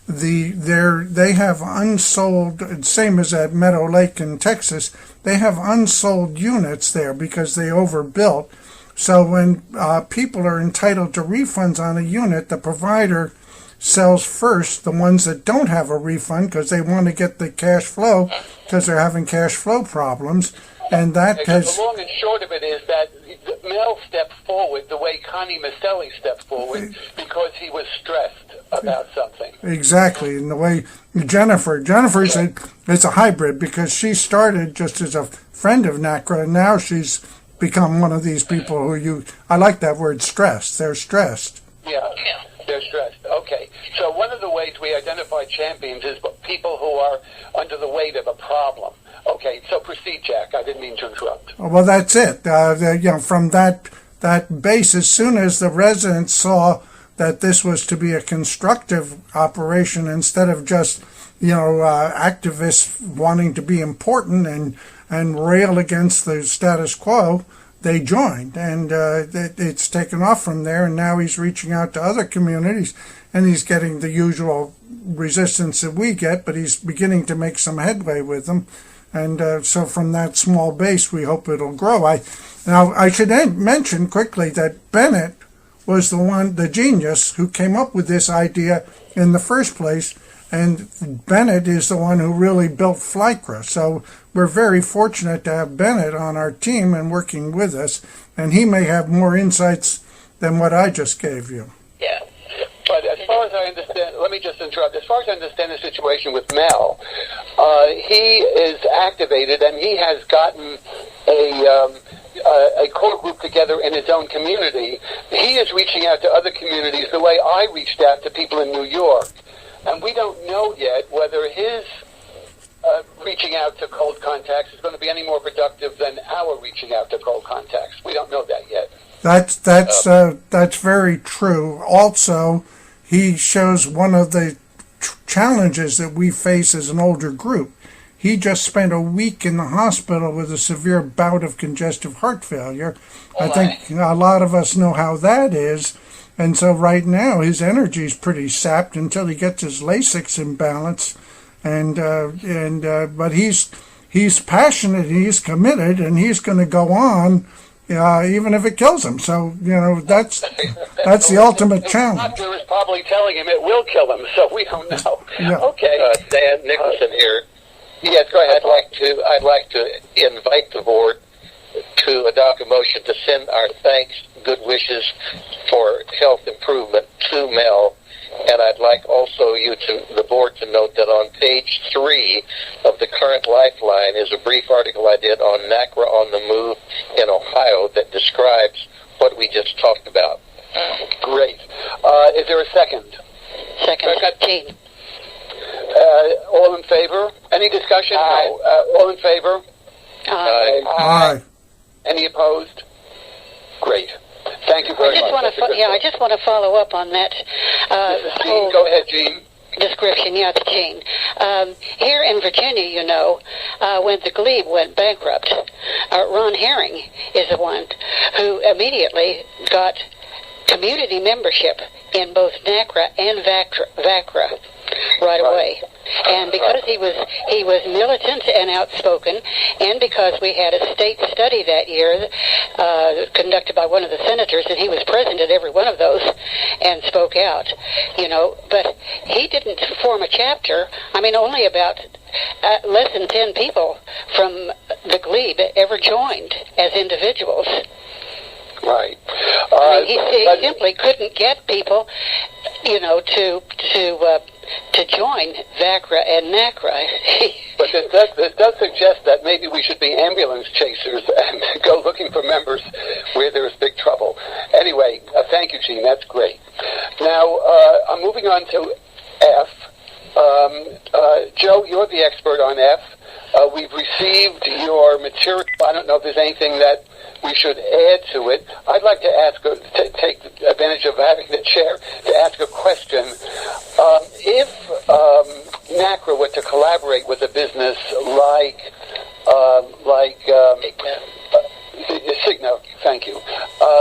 they have unsold, same as at Meadow Lake in Texas, they have unsold units there because they overbuilt. So when people are entitled to refunds on a unit, the provider sells first the ones that don't have a refund because they want to get the cash flow because they're having cash flow problems. And that has... The long and short of it is that Mel stepped forward the way Connie Maselli stepped forward because he was stressed about something. Exactly. And the way Jennifer's a hybrid because she started just as a friend of NaCCRA, and now she's become one of these people who I like that word stressed. They're stressed. Yeah, they're stressed. Okay. So one of the ways we identify champions is people who are under the weight of a problem. Okay, so proceed, Jack. I didn't mean to interrupt. Well, that's it. From that base, as soon as the residents saw that this was to be a constructive operation instead of just, activists wanting to be important and rail against the status quo, they joined. And it's taken off from there, and now he's reaching out to other communities, and he's getting the usual resistance that we get, but he's beginning to make some headway with them. And so from that small base, we hope it'll grow. I should mention quickly that Bennett was the genius who came up with this idea in the first place, and Bennett is the one who really built FLYCRA. So we're very fortunate to have Bennett on our team and working with us, and he may have more insights than what I just gave you. Yeah. But as far as I understand, let me just interrupt. As far as I understand the situation with Mel, he is activated and he has gotten a core group together in his own community. He is reaching out to other communities the way I reached out to people in New York. And we don't know yet whether his reaching out to cold contacts is going to be any more productive than our reaching out to cold contacts. We don't know that yet. That's very true. Also, he shows one of the challenges that we face as an older group. He just spent a week in the hospital with a severe bout of congestive heart failure. I think a lot of us know how that is. And so right now his energy is pretty sapped until he gets his Lasix in balance. But he's passionate, he's committed, and he's going to go on. Even if it kills him. So, that's the ultimate challenge. The doctor is probably telling him it will kill him, so we don't know. Yeah. Okay. Dan Nicholson here. Yes, go ahead. I'd like to invite the board to adopt a motion to send our thanks, good wishes for health improvement to Mel. And I'd like also the board to note that on page 3 of the current Lifeline is a brief article I did on NaCCRA on the move in Ohio that describes what we just talked about. Great. Is there a second? Second. Gene. All in favor? Any discussion? Aye. No. All in favor? Aye. Any opposed? Great. Thank you very much. I just want to follow up on that whole Go ahead, Gene. description. Yeah, it's Gene. Here in Virginia, when the Glebe went bankrupt, Ron Herring is the one who immediately got community membership in both NaCCRA and VACRA right away. And because he was militant and outspoken, and because we had a state study that year conducted by one of the senators, and he was present at every one of those and spoke out, but he didn't form a chapter. I mean, only about less than 10 people from the Glebe ever joined as individuals. Right. He simply couldn't get people, to join VACRA and NaCCRA. But this does suggest that maybe we should be ambulance chasers and go looking for members where there is big trouble. Anyway, thank you, Gene. That's great. Now, I'm moving on to F. Joe, you're the expert on F. We've received your material. I don't know if there's anything that we should add to it. I'd like to take advantage of having the chair to ask a question. If NaCCRA were to collaborate with a business like Cigna, thank you,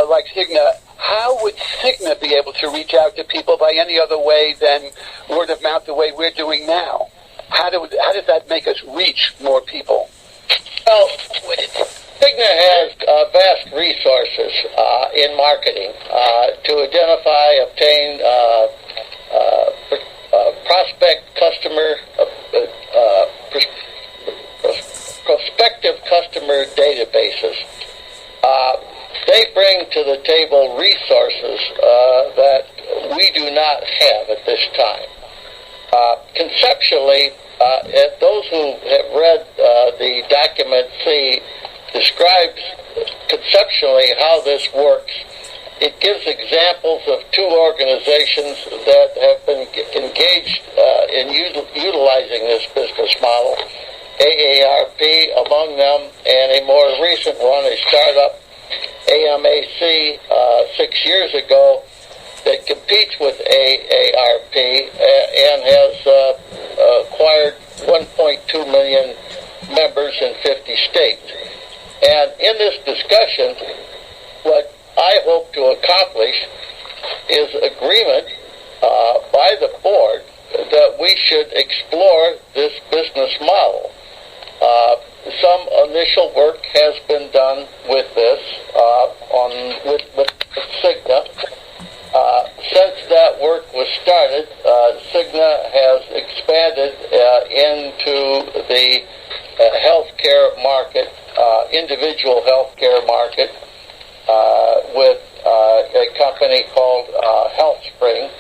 like Cigna, how would Cigna be able to reach out to people by any other way than word of mouth, the way we're doing now? How does that make us reach more people? Well, Cigna has vast resources in marketing to identify, obtain prospective customer databases. They bring to the table resources that we do not have at this time. Conceptually, those who have read the document see describes conceptually how this works. It gives examples of two organizations that have been engaged in utilizing this business model, AARP among them, and a more recent one, a startup, AMAC, 6 years ago, that competes with AARP and has acquired 1.2 million members in 50 states. And in this discussion, what I hope to accomplish is agreement by the board that we should explore this business model. Some initial work has been done with this with Cigna. Since that work was started, Cigna has expanded into the healthcare market, individual healthcare market, with a company called HealthSpring,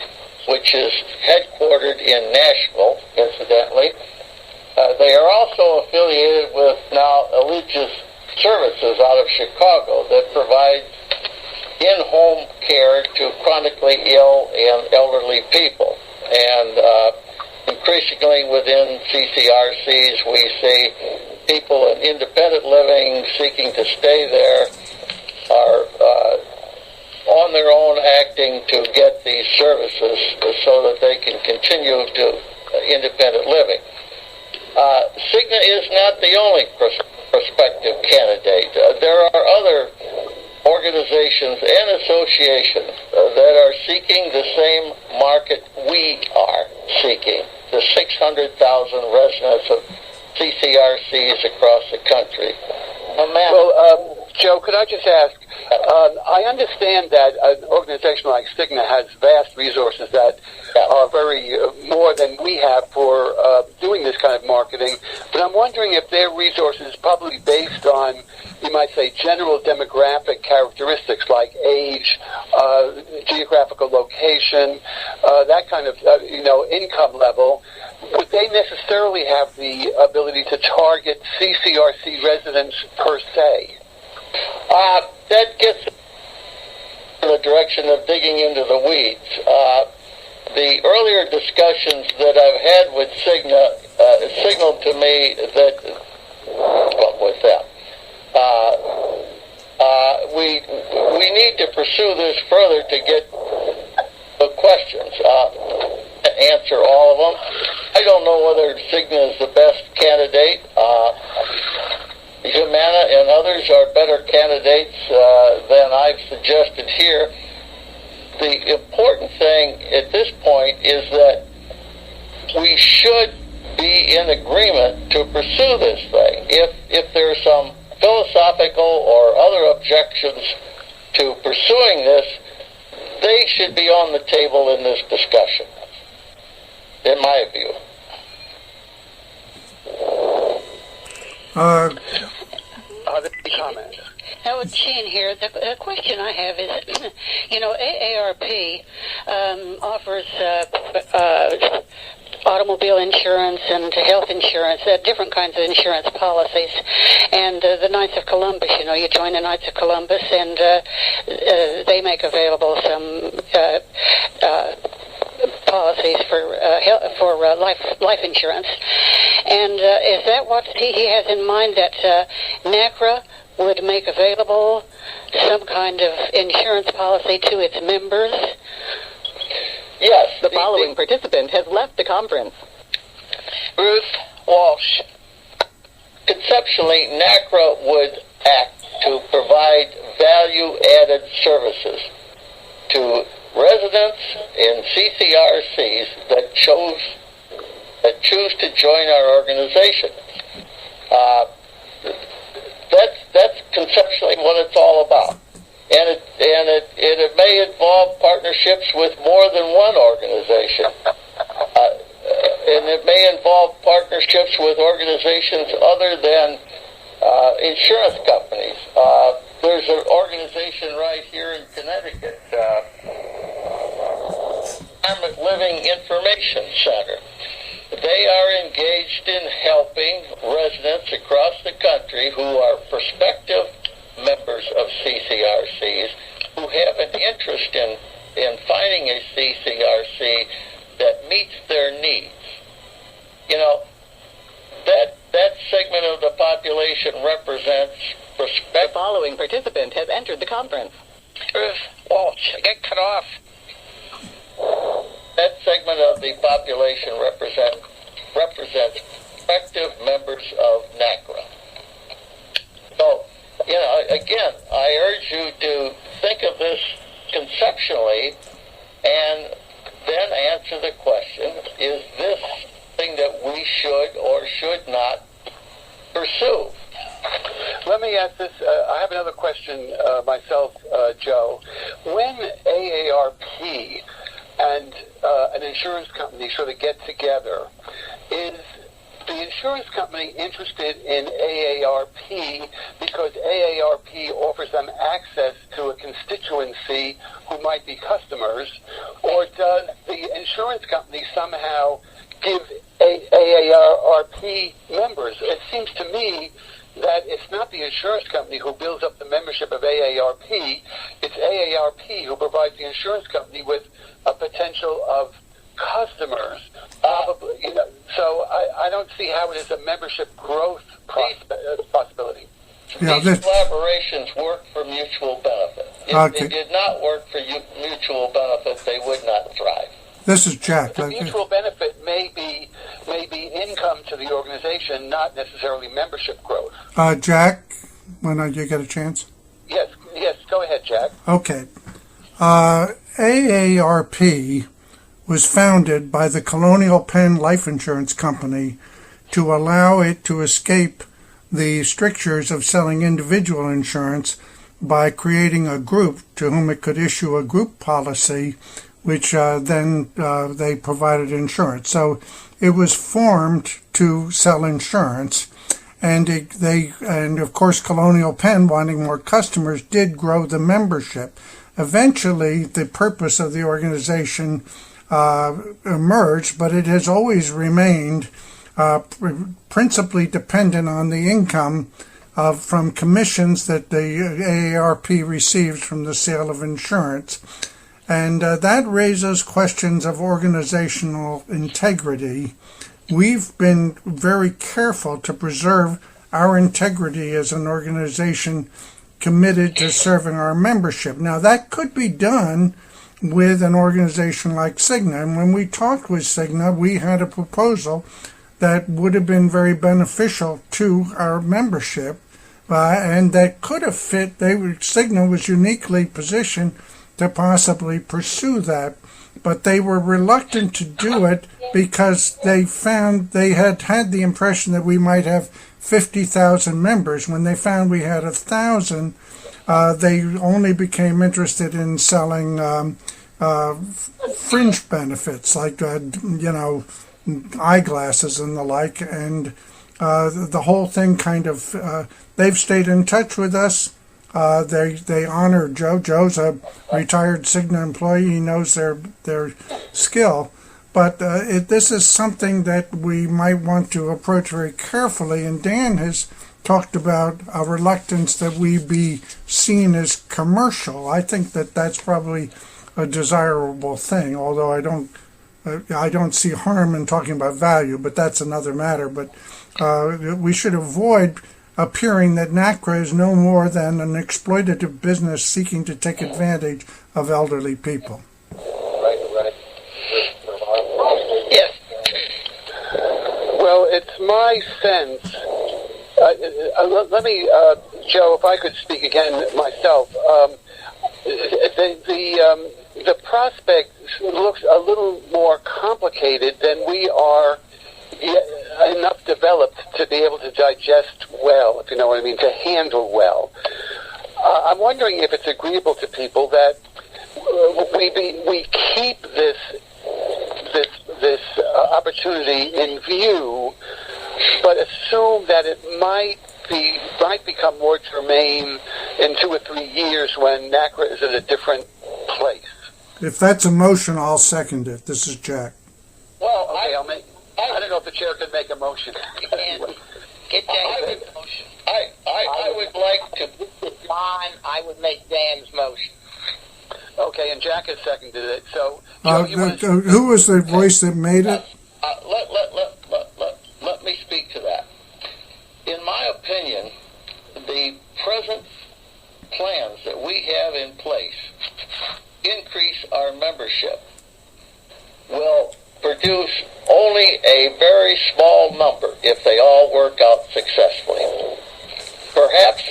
which is headquartered in Nashville, incidentally. They are also affiliated with now Allegiance Services out of Chicago that provides in-home care to chronically ill and elderly people. And increasingly within CCRCs, we see people in independent living seeking to stay there are on their own acting to get these services so that they can continue to independent living. Cigna is not the only prospective candidate. There are other organizations and associations that are seeking the same market we are seeking, the 600,000 residents of CCRCs across the country. Well, Joe, could I just ask, I understand that an organization like Cigna has vast resources that are very more than we have for doing this kind of marketing, but I'm wondering if their resources is probably based on, you might say, general demographic characteristics like age, geographical location, that kind of, income level. Would they necessarily have the ability to target CCRC residents per se? That gets in the direction of digging into the weeds. The earlier discussions that I've had with Cigna signaled to me that, we need to pursue this further to get the questions, answer all of them. I don't know whether Cigna is the best candidate. Humana and others are better candidates than I've suggested here. The important thing at this point is that we should be in agreement to pursue this thing. If there are some philosophical or other objections to pursuing this, they should be on the table in this discussion, in my view. Other comments? Now, Gene here, the question I have is, AARP offers automobile insurance and health insurance, different kinds of insurance policies. And the Knights of Columbus, you join the Knights of Columbus, and they make available some policies for life insurance. And is that what he has in mind, that NaCCRA would make available some kind of insurance policy to its members? Yes. The following participant has left the conference. Ruth Walsh. Conceptually, NaCCRA would act to provide value-added services to residents in CCRCs that choose to join our organization. That's conceptually what it's all about. And it may involve partnerships with more than one organization. And it may involve partnerships with organizations other than insurance companies. There's an organization right here in Connecticut, Retirement Living Information Center. they are engaged in helping residents across the country who are prospective members of CCRCs who have an interest in finding a CCRC that meets their needs. You know, that segment of the population represents The following participant has entered the conference. Oh, I got cut off. That segment of the population represents prospective members of NaCCRA. So, you know, again, I urge you to think of this conceptually and then answer the question, is this something that we should or should not pursue? Let me ask this. I have another question myself, Joe. When AARP and an insurance company sort of get together, is the insurance company interested in AARP because AARP offers them access to a constituency who might be customers, or does the insurance company somehow give AARP members? It seems to me that it's not the insurance company who builds up the membership of AARP, it's AARP who provides the insurance company with a potential of customers. Probably, you know, so I don't see how it is a membership growth possibility. Yeah, These collaborations work for mutual benefit. If they did not work for mutual benefit, they would not thrive. This is Jack. The mutual benefit may be income to the organization, not necessarily membership growth. Jack, when you get a chance? Yes, go ahead, Jack. Okay. AARP was founded by the Colonial Penn Life Insurance Company to allow it to escape the strictures of selling individual insurance by creating a group to whom it could issue a group policy, which then they provided insurance. So it was formed to sell insurance, and of course Colonial Penn, wanting more customers, did grow the membership. Eventually, the purpose of the organization emerged, but it has always remained principally dependent on the income from commissions that the AARP receives from the sale of insurance. And that raises questions of organizational integrity. We've been very careful to preserve our integrity as an organization committed to serving our membership. Now, that could be done with an organization like Cigna. And when we talked with Cigna, we had a proposal that would have been very beneficial to our membership, and that could have fit. Cigna was uniquely positioned to possibly pursue that, but they were reluctant to do it because they found they had the impression that we might have 50,000 members. When they found we had 1,000, they only became interested in selling fringe benefits like eyeglasses and the like, and the whole thing kind of they've stayed in touch with us. They honor Joe. Joe's a retired Cigna employee. He knows their skill. But this is something that we might want to approach very carefully. And Dan has talked about a reluctance that we be seen as commercial. I think that that's probably a desirable thing, although I don't see harm in talking about value, but that's another matter. But we should avoid appearing that NaCCRA is no more than an exploitative business seeking to take advantage of elderly people. Right. Yes. Well, it's my sense. Let me, Joe, if I could speak again myself. The prospect looks a little more complicated than we are enough developed to be able to digest well, if you know what I mean, to handle well. I'm wondering if it's agreeable to people that we keep this opportunity in view, but assume that it might become more germane in 2 or 3 years when NaCCRA is at a different place. If that's a motion, I'll second it. This is Jack. Well, Okay, I don't know if the chair can make a motion. Get Jack's motion. I would like to. John, I would make Dan's motion. Okay, and Jack has seconded it. So, who was the voice that made it? Let me speak to that. In my opinion, the present plans that we have in place increase our membership will produce only a very small number if they all work out successfully. Perhaps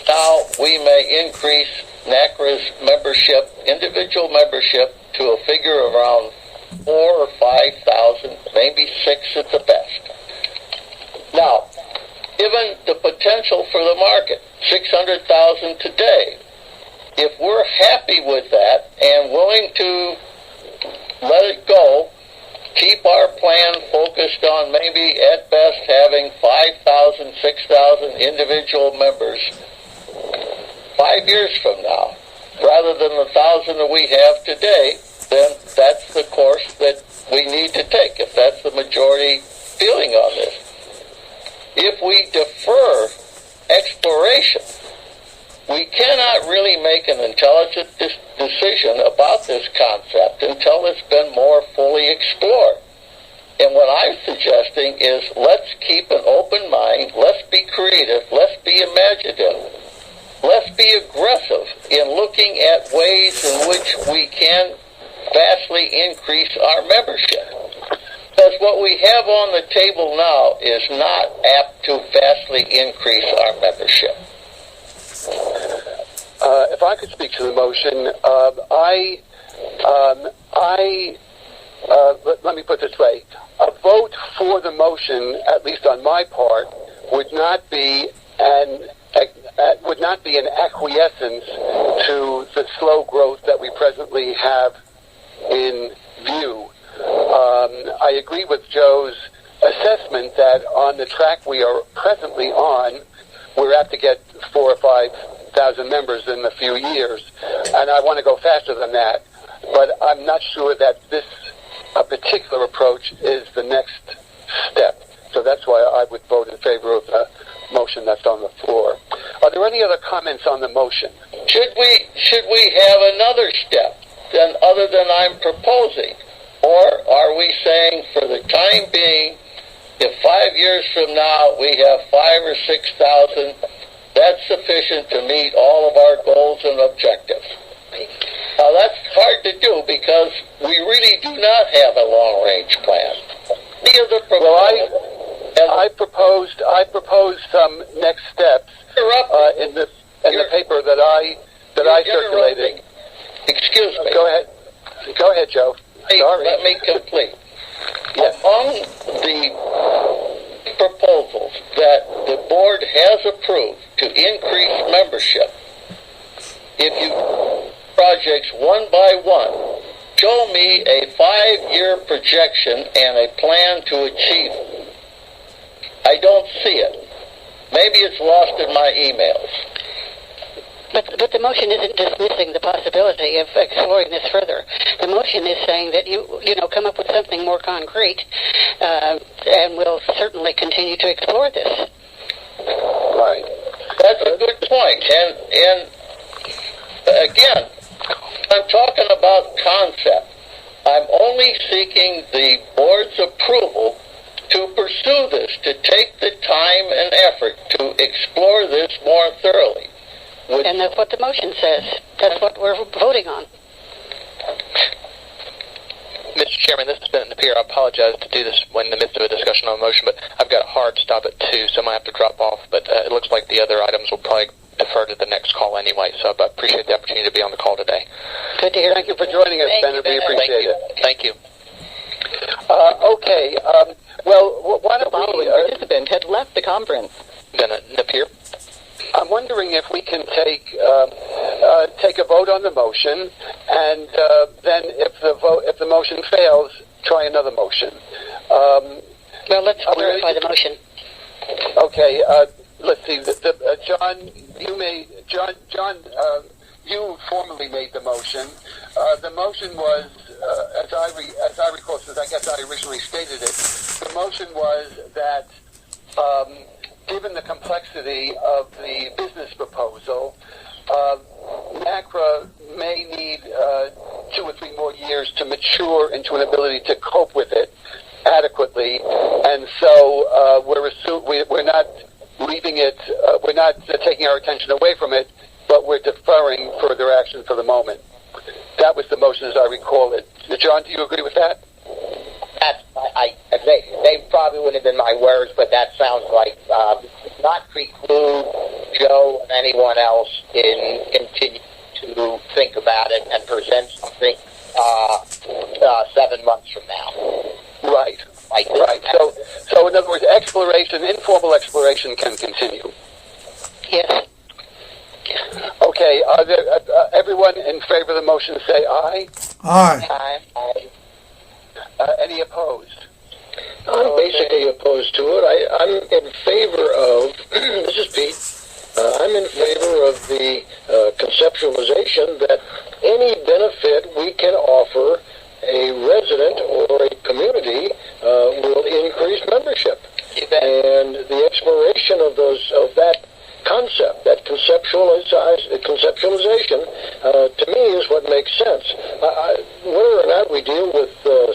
now we may increase NaCCRA's membership, individual membership, to a figure of around 4,000 or 5,000, maybe 6 at the best. Now, given the potential for the market, 600,000 today, if we're happy with that and willing to let it go, keep our plan focused on maybe at best having 5,000, 6,000 individual members 5 years from now, rather than the 1,000 that we have today, then that's the course that we need to take, if that's the majority feeling on this. If we defer exploration, we cannot really make an intelligent decision about this concept until it's been more fully explored. And what I'm suggesting is let's keep an open mind, let's be creative, let's be imaginative, let's be aggressive in looking at ways in which we can vastly increase our membership. Because what we have on the table now is not apt to vastly increase our membership. If I could speak to the motion, let me put it this way. A vote for the motion, at least on my part, would not be an acquiescence to the slow growth that we presently have in view. I agree with Joe's assessment that on the track we are presently on, we're apt to get 4,000 or 5,000 members in a few years, and I want to go faster than that. But I'm not sure that this particular approach is the next step. So that's why I would vote in favor of the motion that's on the floor. Are there any other comments on the motion? Should we have another step other than I'm proposing? Or are we saying for the time being, if 5 years from now we have 5,000 or 6,000, that's sufficient to meet all of our goals and objectives? Now that's hard to do because we really do not have a long-range plan. I proposed some next steps in the paper that I circulated. Excuse me. Go ahead, Joe. Sorry. Let me complete. Yes. Among the proposals that the board has approved to increase membership, if you projects one by one, show me a 5-year projection and a plan to achieve it. I don't see it. Maybe it's lost in my emails. But the motion isn't dismissing the possibility of exploring this further. The motion is saying that you come up with something more concrete, and we'll certainly continue to explore this. Right. That's a good point. And again, I'm talking about concept. I'm only seeking the board's approval to pursue this, to take the time and effort to explore this more thoroughly. And that's what the motion says. That's what we're voting on. Mr. Chairman, this has been Napier. I apologize to do this in the midst of a discussion on a motion, but I've got a hard stop at 2, so I might have to drop off. But it looks like the other items will probably defer to the next call anyway, so I appreciate the opportunity to be on the call today. Good to hear. Thank you for joining us, Bennett. We appreciate it. Thank you. Okay. Well, why don't Following participant had left the conference. Napier? I'm wondering if we can take a vote on the motion, and then if the motion fails, try another motion. Well, let's clarify the motion. Okay. Let's see. John, you formally made the motion. The motion was, as I recall, since I guess I originally stated it, the motion was that given the complexity of the business proposal, NaCCRA may need 2 or 3 more years to mature into an ability to cope with it adequately, and so we're not leaving it, we're not taking our attention away from it, but we're deferring further action for the moment. That was the motion as I recall it. John, do you agree with that? They probably wouldn't have been my words, but that sounds like not preclude Joe and anyone else in continuing to think about it and present something 7 months from now. Right. Right. So in other words, informal exploration can continue. Yes. Okay. Everyone in favor of the motion say aye. Aye. Aye. Any opposed? I'm basically opposed to it. I'm in favor of, this is Pete, I'm in favor of the conceptualization that any benefit we can offer a resident or a community will increase membership. And the exploration of that concept, that conceptualization, to me is what makes sense. Whether or not we deal with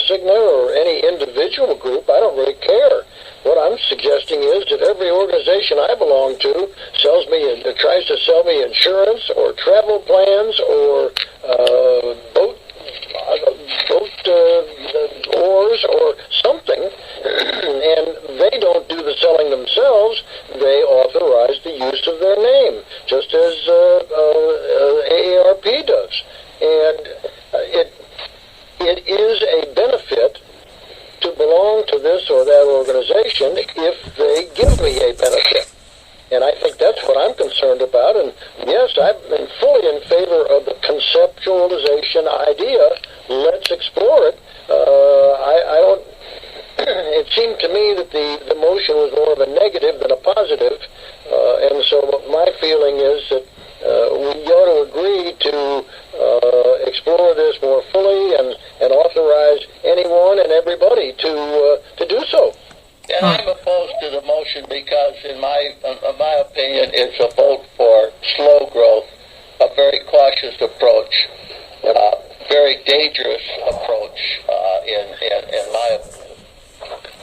Cigna or any individual group, I don't really care. What I'm suggesting is that every organization I belong to tries to sell me insurance or travel plans or boat oars or something, and they don't do the selling themselves. They authorize the use of their name, just as AARP does. And it is a benefit to belong to this or that organization if they give me a benefit. And I think that's what I'm concerned about. And yes, I'm fully in favor of the conceptualization idea. Let's explore it. I don't. It seemed to me that the motion was more of a negative than a positive. And so my feeling is that we ought to agree to explore this more fully and authorize anyone and everybody to do so. And I'm opposed to the motion because, in my opinion, it's a vote for slow growth, a very cautious approach, very dangerous approach, in my opinion.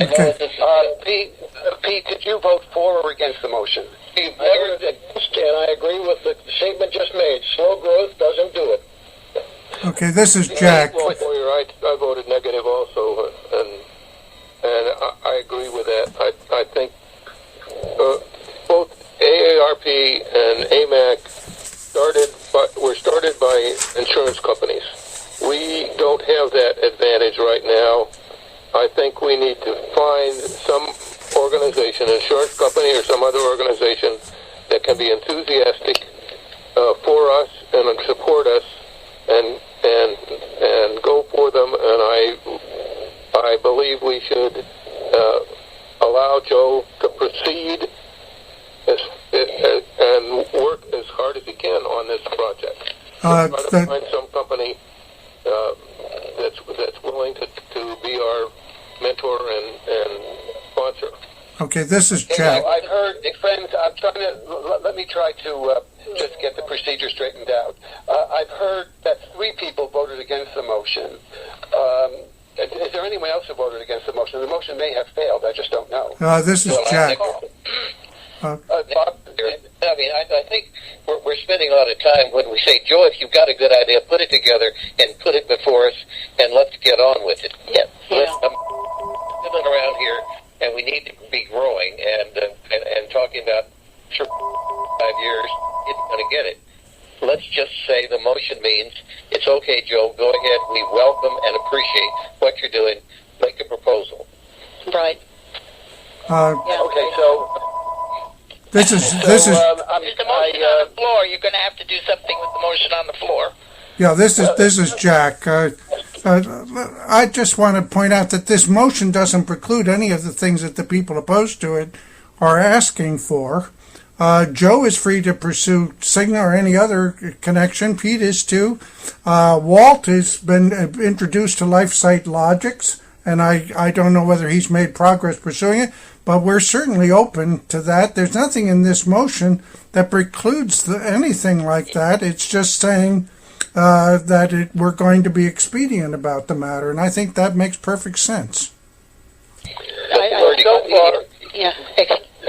Okay. Pete, did you vote for or against the motion? And I agree with the statement just made. Slow growth doesn't do it. Okay, this is Jack. Well, you're right. I voted negative also, and I agree with that. I think both AARP and AMAC were started by insurance companies. We don't have that advantage right now. I think we need to find some organization, insurance company or some other organization that can be enthusiastic for us and support us and go for them. And I believe we should allow Joe to proceed and work as hard as he can on this project. Try to find some company that's willing to be our mentor and sponsor. Okay, this is Jack. I've heard, friends, I'm trying to, let me try to just get the procedure straightened out. I've heard that 3 people voted against the motion. Is there anyone else who voted against the motion? The motion may have failed. I just don't know. This is Jack. Bob, I mean, I think we're spending a lot of time when we say, Joe, if you've got a good idea, put it together and put it before us, and let's get on with it. Yep. I'm sitting around here, and we need to be growing, and talking about 5 years, it's going to get it. Let's just say the motion means, it's okay, Joe, go ahead, we welcome and appreciate what you're doing, make a proposal. Right. okay, so... This is There's the motion on the floor. You're going to have to do something with the motion on the floor. Yeah, this is Jack. I just want to point out that this motion doesn't preclude any of the things that the people opposed to it are asking for. Joe is free to pursue Cigna or any other connection. Pete is too. Walt has been introduced to LifeSite Logics, and I don't know whether he's made progress pursuing it, but we're certainly open to that. There's nothing in this motion that precludes anything like that. It's just saying that we're going to be expedient about the matter, and I think that makes perfect sense.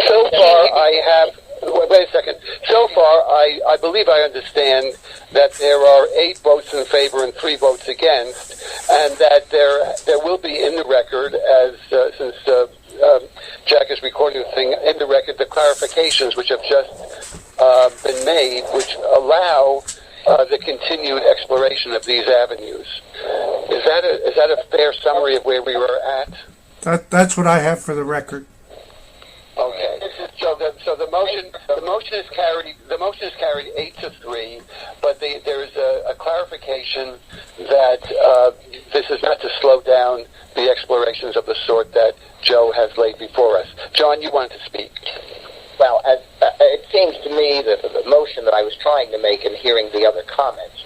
So far, I have. Wait a second. So far, I believe I understand that there are 8 votes in favor and 3 votes against, and that there will be in the record, as since Jack is recording the thing, in the record the clarifications which have just been made, which allow the continued exploration of these avenues. Is that a fair summary of where we were at? That's what I have for the record. Okay. So the motion is carried 8-3, but there is a clarification that this is not to slow down the explorations of the sort that Joe has laid before us. John, you wanted to speak. Well, it seems to me that the motion that I was trying to make in hearing the other comments,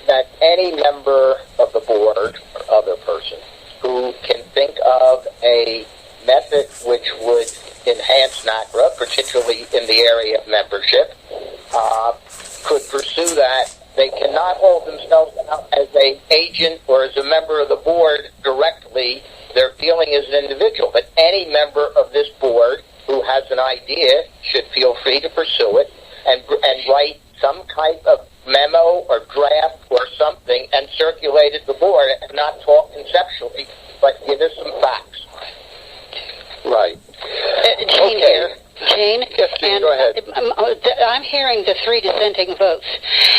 that any member of the board or other person who can think of a method which would enhance NaCCRA, particularly in the area of membership, could pursue that. They cannot hold themselves out as an agent or as a member of the board directly. They're dealing as an individual. But any member of this board who has an idea should feel free to pursue it and write some kind of memo or draft or something and circulate it to the board and not talk conceptually, but give us some facts. Right. Jane here. Jane, yes, Jane, go ahead. I'm hearing the 3 dissenting votes,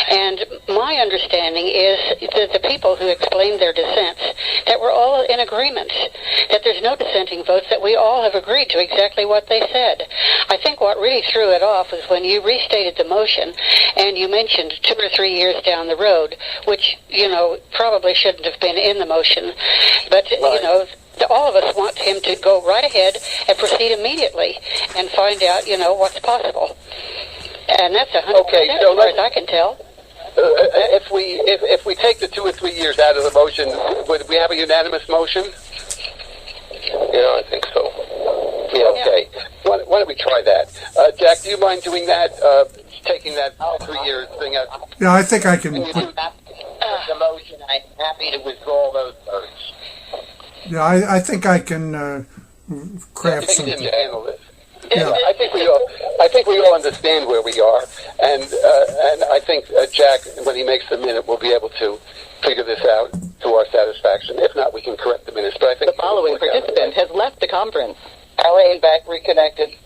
and my understanding is that the people who explained their dissents, that we're all in agreement, that there's no dissenting votes, that we all have agreed to exactly what they said. I think what really threw it off was when you restated the motion, and you mentioned 2 or 3 years down the road, which, probably shouldn't have been in the motion, but, right. All of us want him to go right ahead and proceed immediately and find out, what's possible. And that's 100% as far as I can tell. If we take the 2 or 3 years out of the motion, would we have a unanimous motion? Yeah, I think so. Yeah, okay. Why don't we try that? Jack, do you mind doing that, taking that 3-year thing out? Yeah, I think I can. The motion, I'm happy to withdraw those votes. Yeah, I think I can craft something. Handle this. Yeah. I think we all understand where we are, and I think Jack, when he makes the minute, will be able to figure this out to our satisfaction. If not, we can correct the minutes. But I think The following participant has left the conference. Alain back reconnected.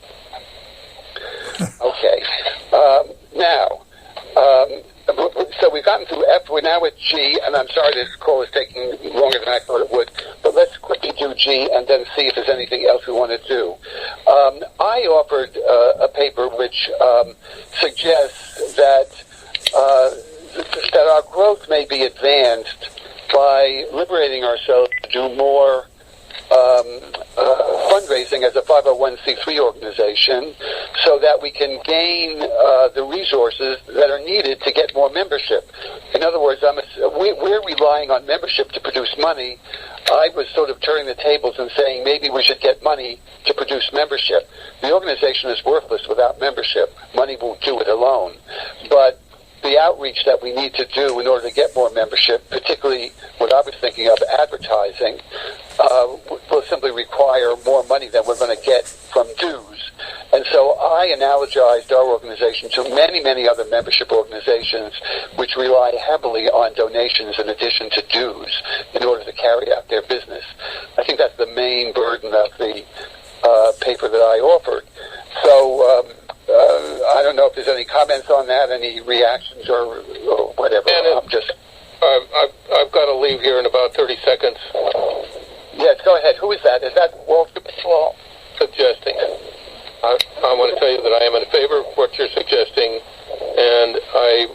Okay. Now, so we've gotten through F. We're now at G, and I'm sorry this call is taking longer than I thought it would, but let's quickly do G and then see if there's anything else we want to do. I offered a paper which suggests that our growth may be advanced by liberating ourselves to do more fundraising as a 501c3 organization so that we can gain the resources that are needed to get more membership. In other words, we're relying on membership to produce money. I was sort of turning the tables and saying maybe we should get money to produce membership. The organization is worthless without membership. Money won't do it alone. But the outreach that we need to do in order to get more membership, particularly what I was thinking of, advertising, will simply require more money than we're going to get from dues. And so I analogized our organization to many, many other membership organizations which rely heavily on donations in addition to dues in order to carry out their business. I think that's the main burden of the paper that I offered. So I don't know if there's any comments on that, any reactions or whatever. And I've got to leave here in about 30 seconds. Yes, go ahead. Who is that? Is that Walt? Suggesting. I want to tell you that I am in favor of what you're suggesting, and I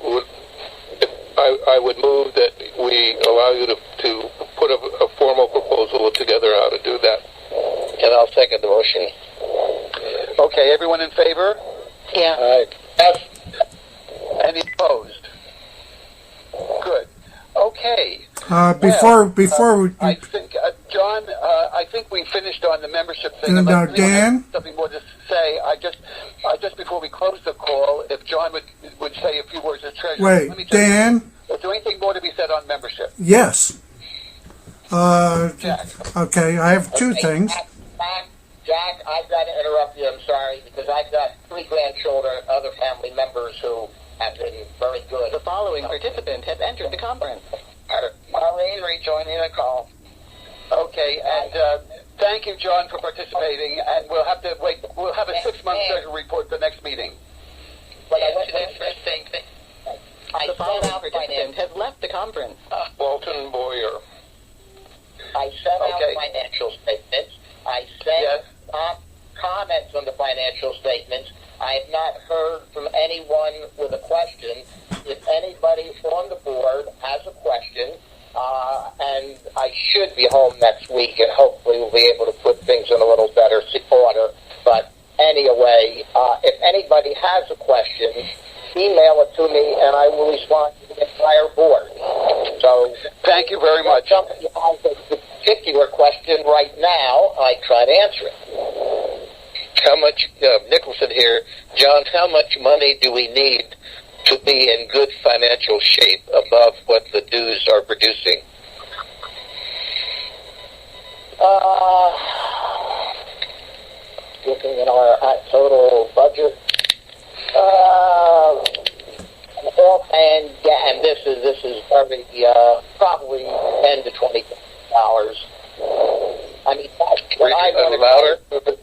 would move that we allow you to put a formal proposal together how to do that. And I'll second the motion. Okay, everyone in favor? Yeah. Yes. Any opposed? Good. Okay. Before we, I think, John, I think we finished on the membership thing. Now, Unless anyone Dan? has something more to say. Just before we close the call, if John would say a few words as treasurer. wait, Let me just- Dan? Is there anything more to be said on membership? Yes. Jack. Okay, I have two things. Jack, I've got to interrupt you. I'm sorry, because I've got 3 grandchildren and other family members who have been very good. The following participant has entered the conference. Marlene rejoining the call. Okay, and thank you, John, for participating. And we'll have to wait. We'll have a 6-month treasury report for the next meeting. But I Yes, went that's the same thing. I The sent following out participant has left the conference. Walton Boyer. I sent out Okay. financial statements. I sent Yes. comments on the financial statements. I have not heard from anyone with a question. If anybody on the board has a question, and I should be home next week, and hopefully we'll be able to put things in a little better order. But anyway, if anybody has a question, email it to me, and I will respond to the entire board. So Thank you very much. if somebody has a particular question right now, I try to answer it. How much, Nicholson here, John, how much money do we need to be in good financial shape above what the dues are producing? Looking at our total budget, and this is very probably $10 to $20,000. I mean, what I Read want louder. to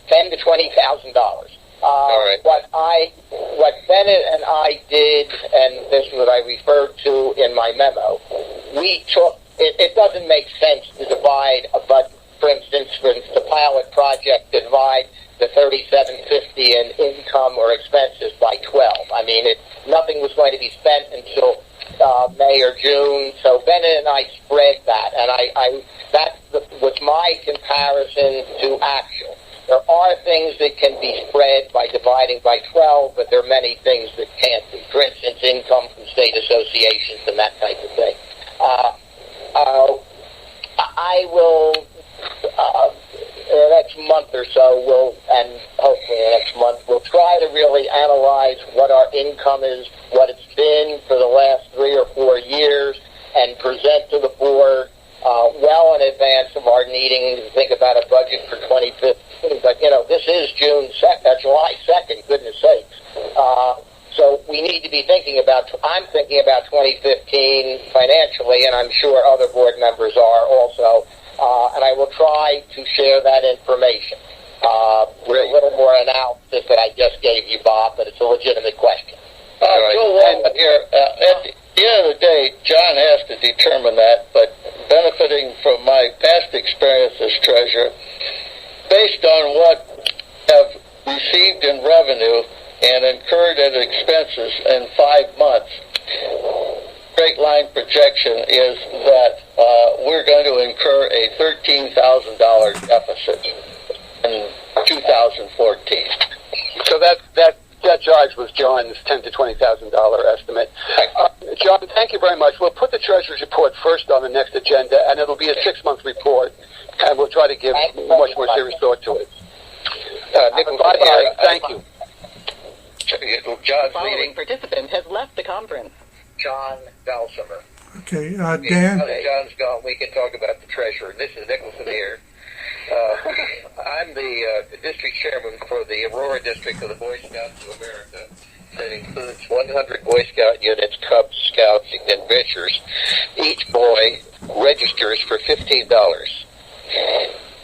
$10 to $20,000. All right. What Bennett and I did, and this is what I referred to in my memo, we took. It doesn't make sense to divide a budget. For instance, the pilot project, divide the $3,750 in income or expenses by 12. I mean, nothing was going to be spent until May or June. So Bennett and I spread that, and that was my comparison to actual. There are things that can be spread by dividing by 12, but there are many things that can't be. For instance, income from state associations and that type of thing. I will, the next month or so, and hopefully the next month, we'll try to really analyze what our income is, what it's been for the last 3 or 4 years, and present to the board well in advance of our needing to think about a budget for 2015. But, this is July 2nd, goodness sakes. So we need to be I'm thinking about 2015 financially, and I'm sure other board members are also. And I will try to share that information with a little more analysis that I just gave you, Bob, but it's a legitimate question. Joe Walton here. At the end of the day, John has to determine that, but benefiting from my past experience as treasurer, based on what I've received in revenue and incurred as expenses in 5 months, straight line projection is that we're going to incur a $13,000 deficit in 2014. So that jives with John's $10,000 to $20,000 estimate. John, thank you very much. We'll put the Treasurer's report first on the next agenda, and it'll be a 6-month report, and we'll try to give much more serious thought to it. Bye-bye. Thank you. The John's following meeting. participant has left the conference. John Belsimer. Okay, Dan? Now that John's gone, we can talk about the treasurer. This is Nicholson here. I'm the district chairman for the Aurora District of the Boy Scouts of America. That includes 100 Boy Scout units, Cubs, Scouts, and Adventures. Each boy registers for $15.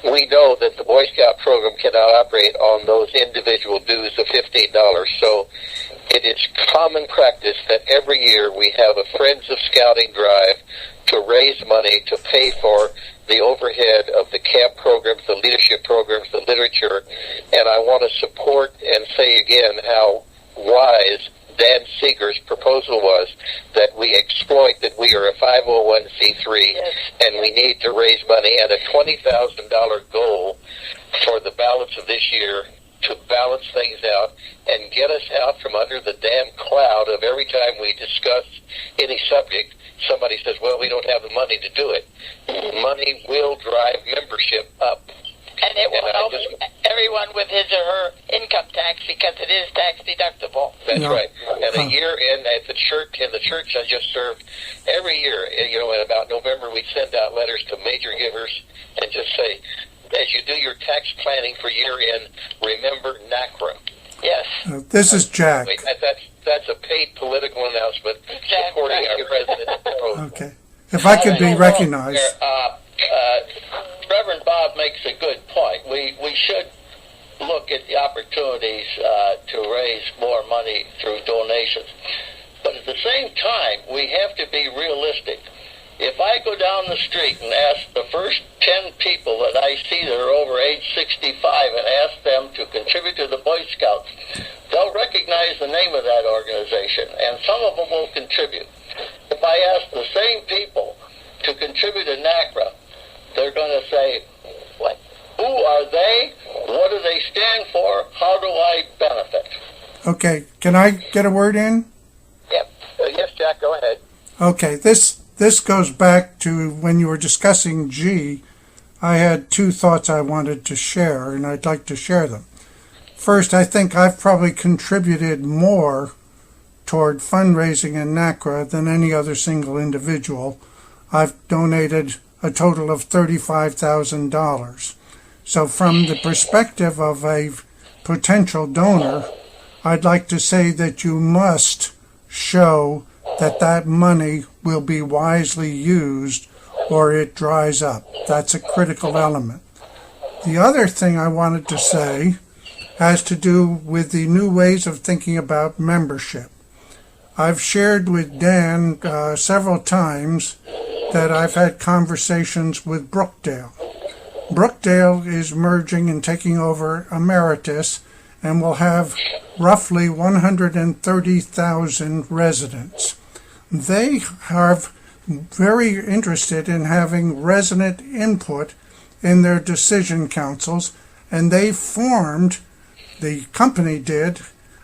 We know that the Boy Scout program cannot operate on those individual dues of $15, so it is common practice that every year we have a Friends of Scouting drive to raise money to pay for the overhead of the camp programs, the leadership programs, the literature, and I want to support and say again how wise Dan Seeger's proposal was that we exploit that we are a 501c3 and we need to raise money, and a $20,000 goal for the balance of this year to balance things out and get us out from under the damn cloud of every time we discuss any subject, somebody says, well, we don't have the money to do it. Money will drive membership up. And it will help everyone with his or her income tax because it is tax deductible. That's right. And a year in at the church, I just served, every year, in about November, we'd send out letters to major givers and just say, as you do your tax planning for year end, remember NaCCRA. Yes. This is Jack. Wait, that's a paid political announcement supporting our president. Okay. If I could be recognized. Reverend Bob makes a good point. We should look at the opportunities to raise more money through donations. But at the same time, we have to be realistic. If I go down the street and ask the first 10 people that I see that are over age 65 and ask them to contribute to the Boy Scouts, they'll recognize the name of that organization, and some of them will contribute. If I ask the same people to contribute to NaCCRA, they're going to say, what? Who are they? What do they stand for? How do I benefit? Okay, can I get a word in? Yep. Yes, Jack, go ahead. Okay, this goes back to when you were discussing G. I had two thoughts I wanted to share, and I'd like to share them. First, I think I've probably contributed more toward fundraising in NaCCRA than any other single individual. I've donated a total of $35,000. So from the perspective of a potential donor, I'd like to say that you must show that that money will be wisely used or it dries up. That's a critical element. The other thing I wanted to say has to do with the new ways of thinking about membership. I've shared with Dan several times that I've had conversations with Brookdale. Brookdale is merging and taking over Emeritus and will have roughly 130,000 residents. They are very interested in having resident input in their decision councils, and they formed, the company did,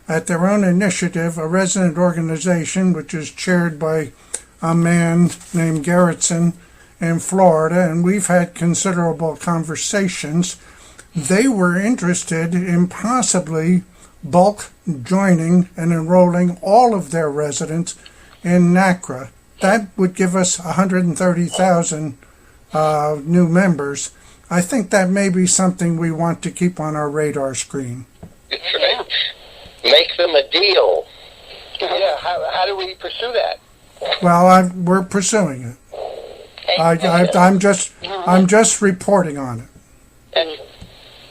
at their own initiative, a resident organization which is chaired by a man named Garrettson in Florida, and we've had considerable conversations. They were interested in possibly bulk joining and enrolling all of their residents in NaCCRA. That would give us 130,000 new members. I think that may be something we want to keep on our radar screen. That's right. Make them a deal. Yeah, how do we pursue that? Well, we're pursuing it. I'm just reporting on it.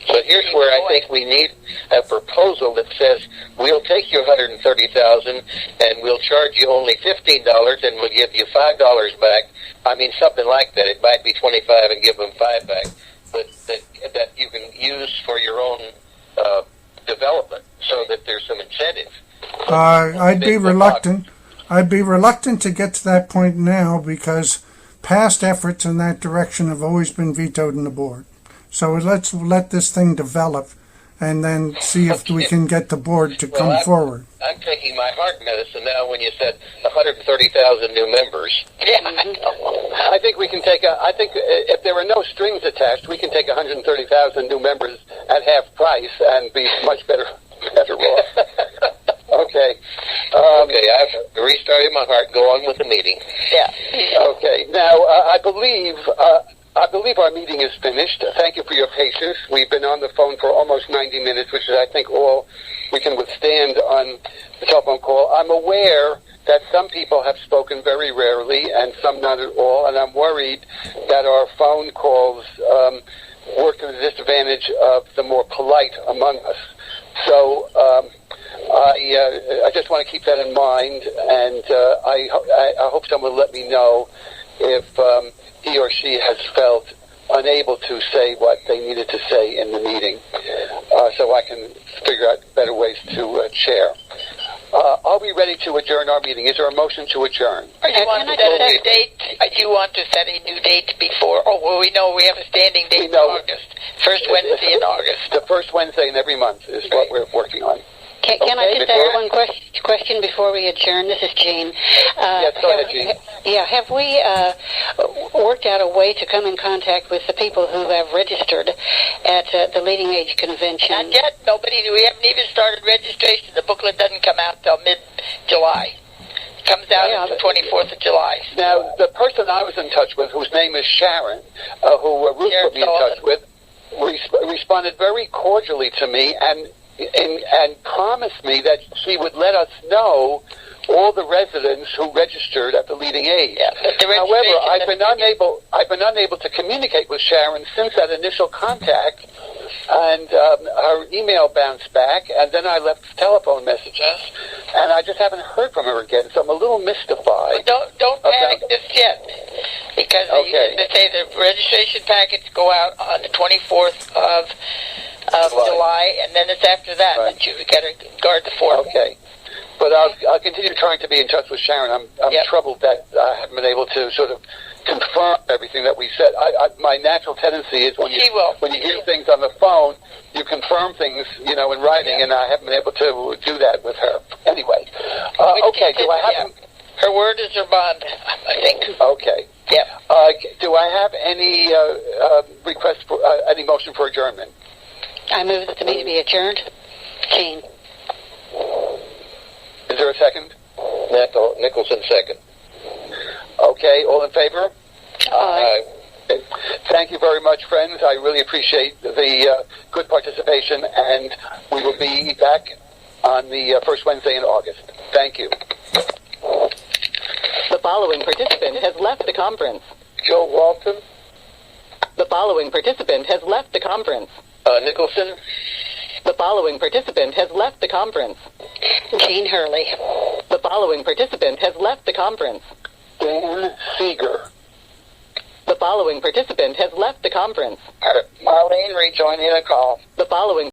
So here's where I think we need a proposal that says we'll take your $130,000 and we'll charge you only $15 and we'll give you $5 back. I mean, something like that. It might be $25 and give them $5 back, but that you can use for your own development, so that there's some incentive. I'd be reluctant to get to that point now because past efforts in that direction have always been vetoed in the board. So let's let this thing develop and then see if we can get the board to come forward. I'm taking my heart medicine now when you said 130,000 new members. Yeah, I think we can take I think if there were no strings attached, we can take 130,000 new members at half price and be much better off. Okay. Okay, I've restarted my heart. Go on with the meeting. Yeah. Okay. Now, I believe our meeting is finished. Thank you for your patience. We've been on the phone for almost 90 minutes, which is, I think, all we can withstand on the telephone call. I'm aware that some people have spoken very rarely and some not at all, and I'm worried that our phone calls work to the disadvantage of the more polite among us. So I just want to keep that in mind, and I hope someone will let me know if he or she has felt unable to say what they needed to say in the meeting, so I can figure out better ways to chair. Are we ready to adjourn our meeting? Is there a motion to adjourn? Or you want to set a date? Do you want to set a new date before? Oh, well, we know we have a standing date in August. First Wednesday in August. The first Wednesday in every month is what we're working on. Can I just ask one question before we adjourn? This is Jean. Yes, go ahead, Jean. Have we worked out a way to come in contact with the people who have registered at the Leading Age Convention? Not yet. We haven't even started registration. The booklet doesn't come out till mid-July. It comes out on the 24th of July. Now, the person I was in touch with, whose name is Sharon, who Ruth put me in touch with, responded very cordially to me and promised me that she would let us know all the residents who registered at the Leading Age. Yeah, however, I've been unable to communicate with Sharon since that initial contact, and her email bounced back, and then I left telephone messages, and I just haven't heard from her again. So I'm a little mystified. Don't panic just yet, because they say the registration packets go out on the 24th of July, and then it's after that that you got to guard the fort. Okay. But I'll continue trying to be in touch with Sharon. I'm troubled that I haven't been able to sort of confirm everything that we said. My natural tendency is when you hear things on the phone, you confirm things, in writing, and I haven't been able to do that with her. Anyway, okay. Do I have her word is her bond? I think. Okay. Yeah. Do I have any request for any motion for adjournment? I move that the meeting be adjourned. Jean. Is there a second? Nicholson, second. Okay, all in favor? Aye. Thank you very much, friends. I really appreciate the good participation, and we will be back on the first Wednesday in August. Thank you. The following participant has left the conference. Joe Walton. The following participant has left the conference. Nicholson. The following participant has left the conference. Jean Hurley. The following participant has left the conference. Dan Seeger. The following participant has left the conference. Marlene rejoining the call. The following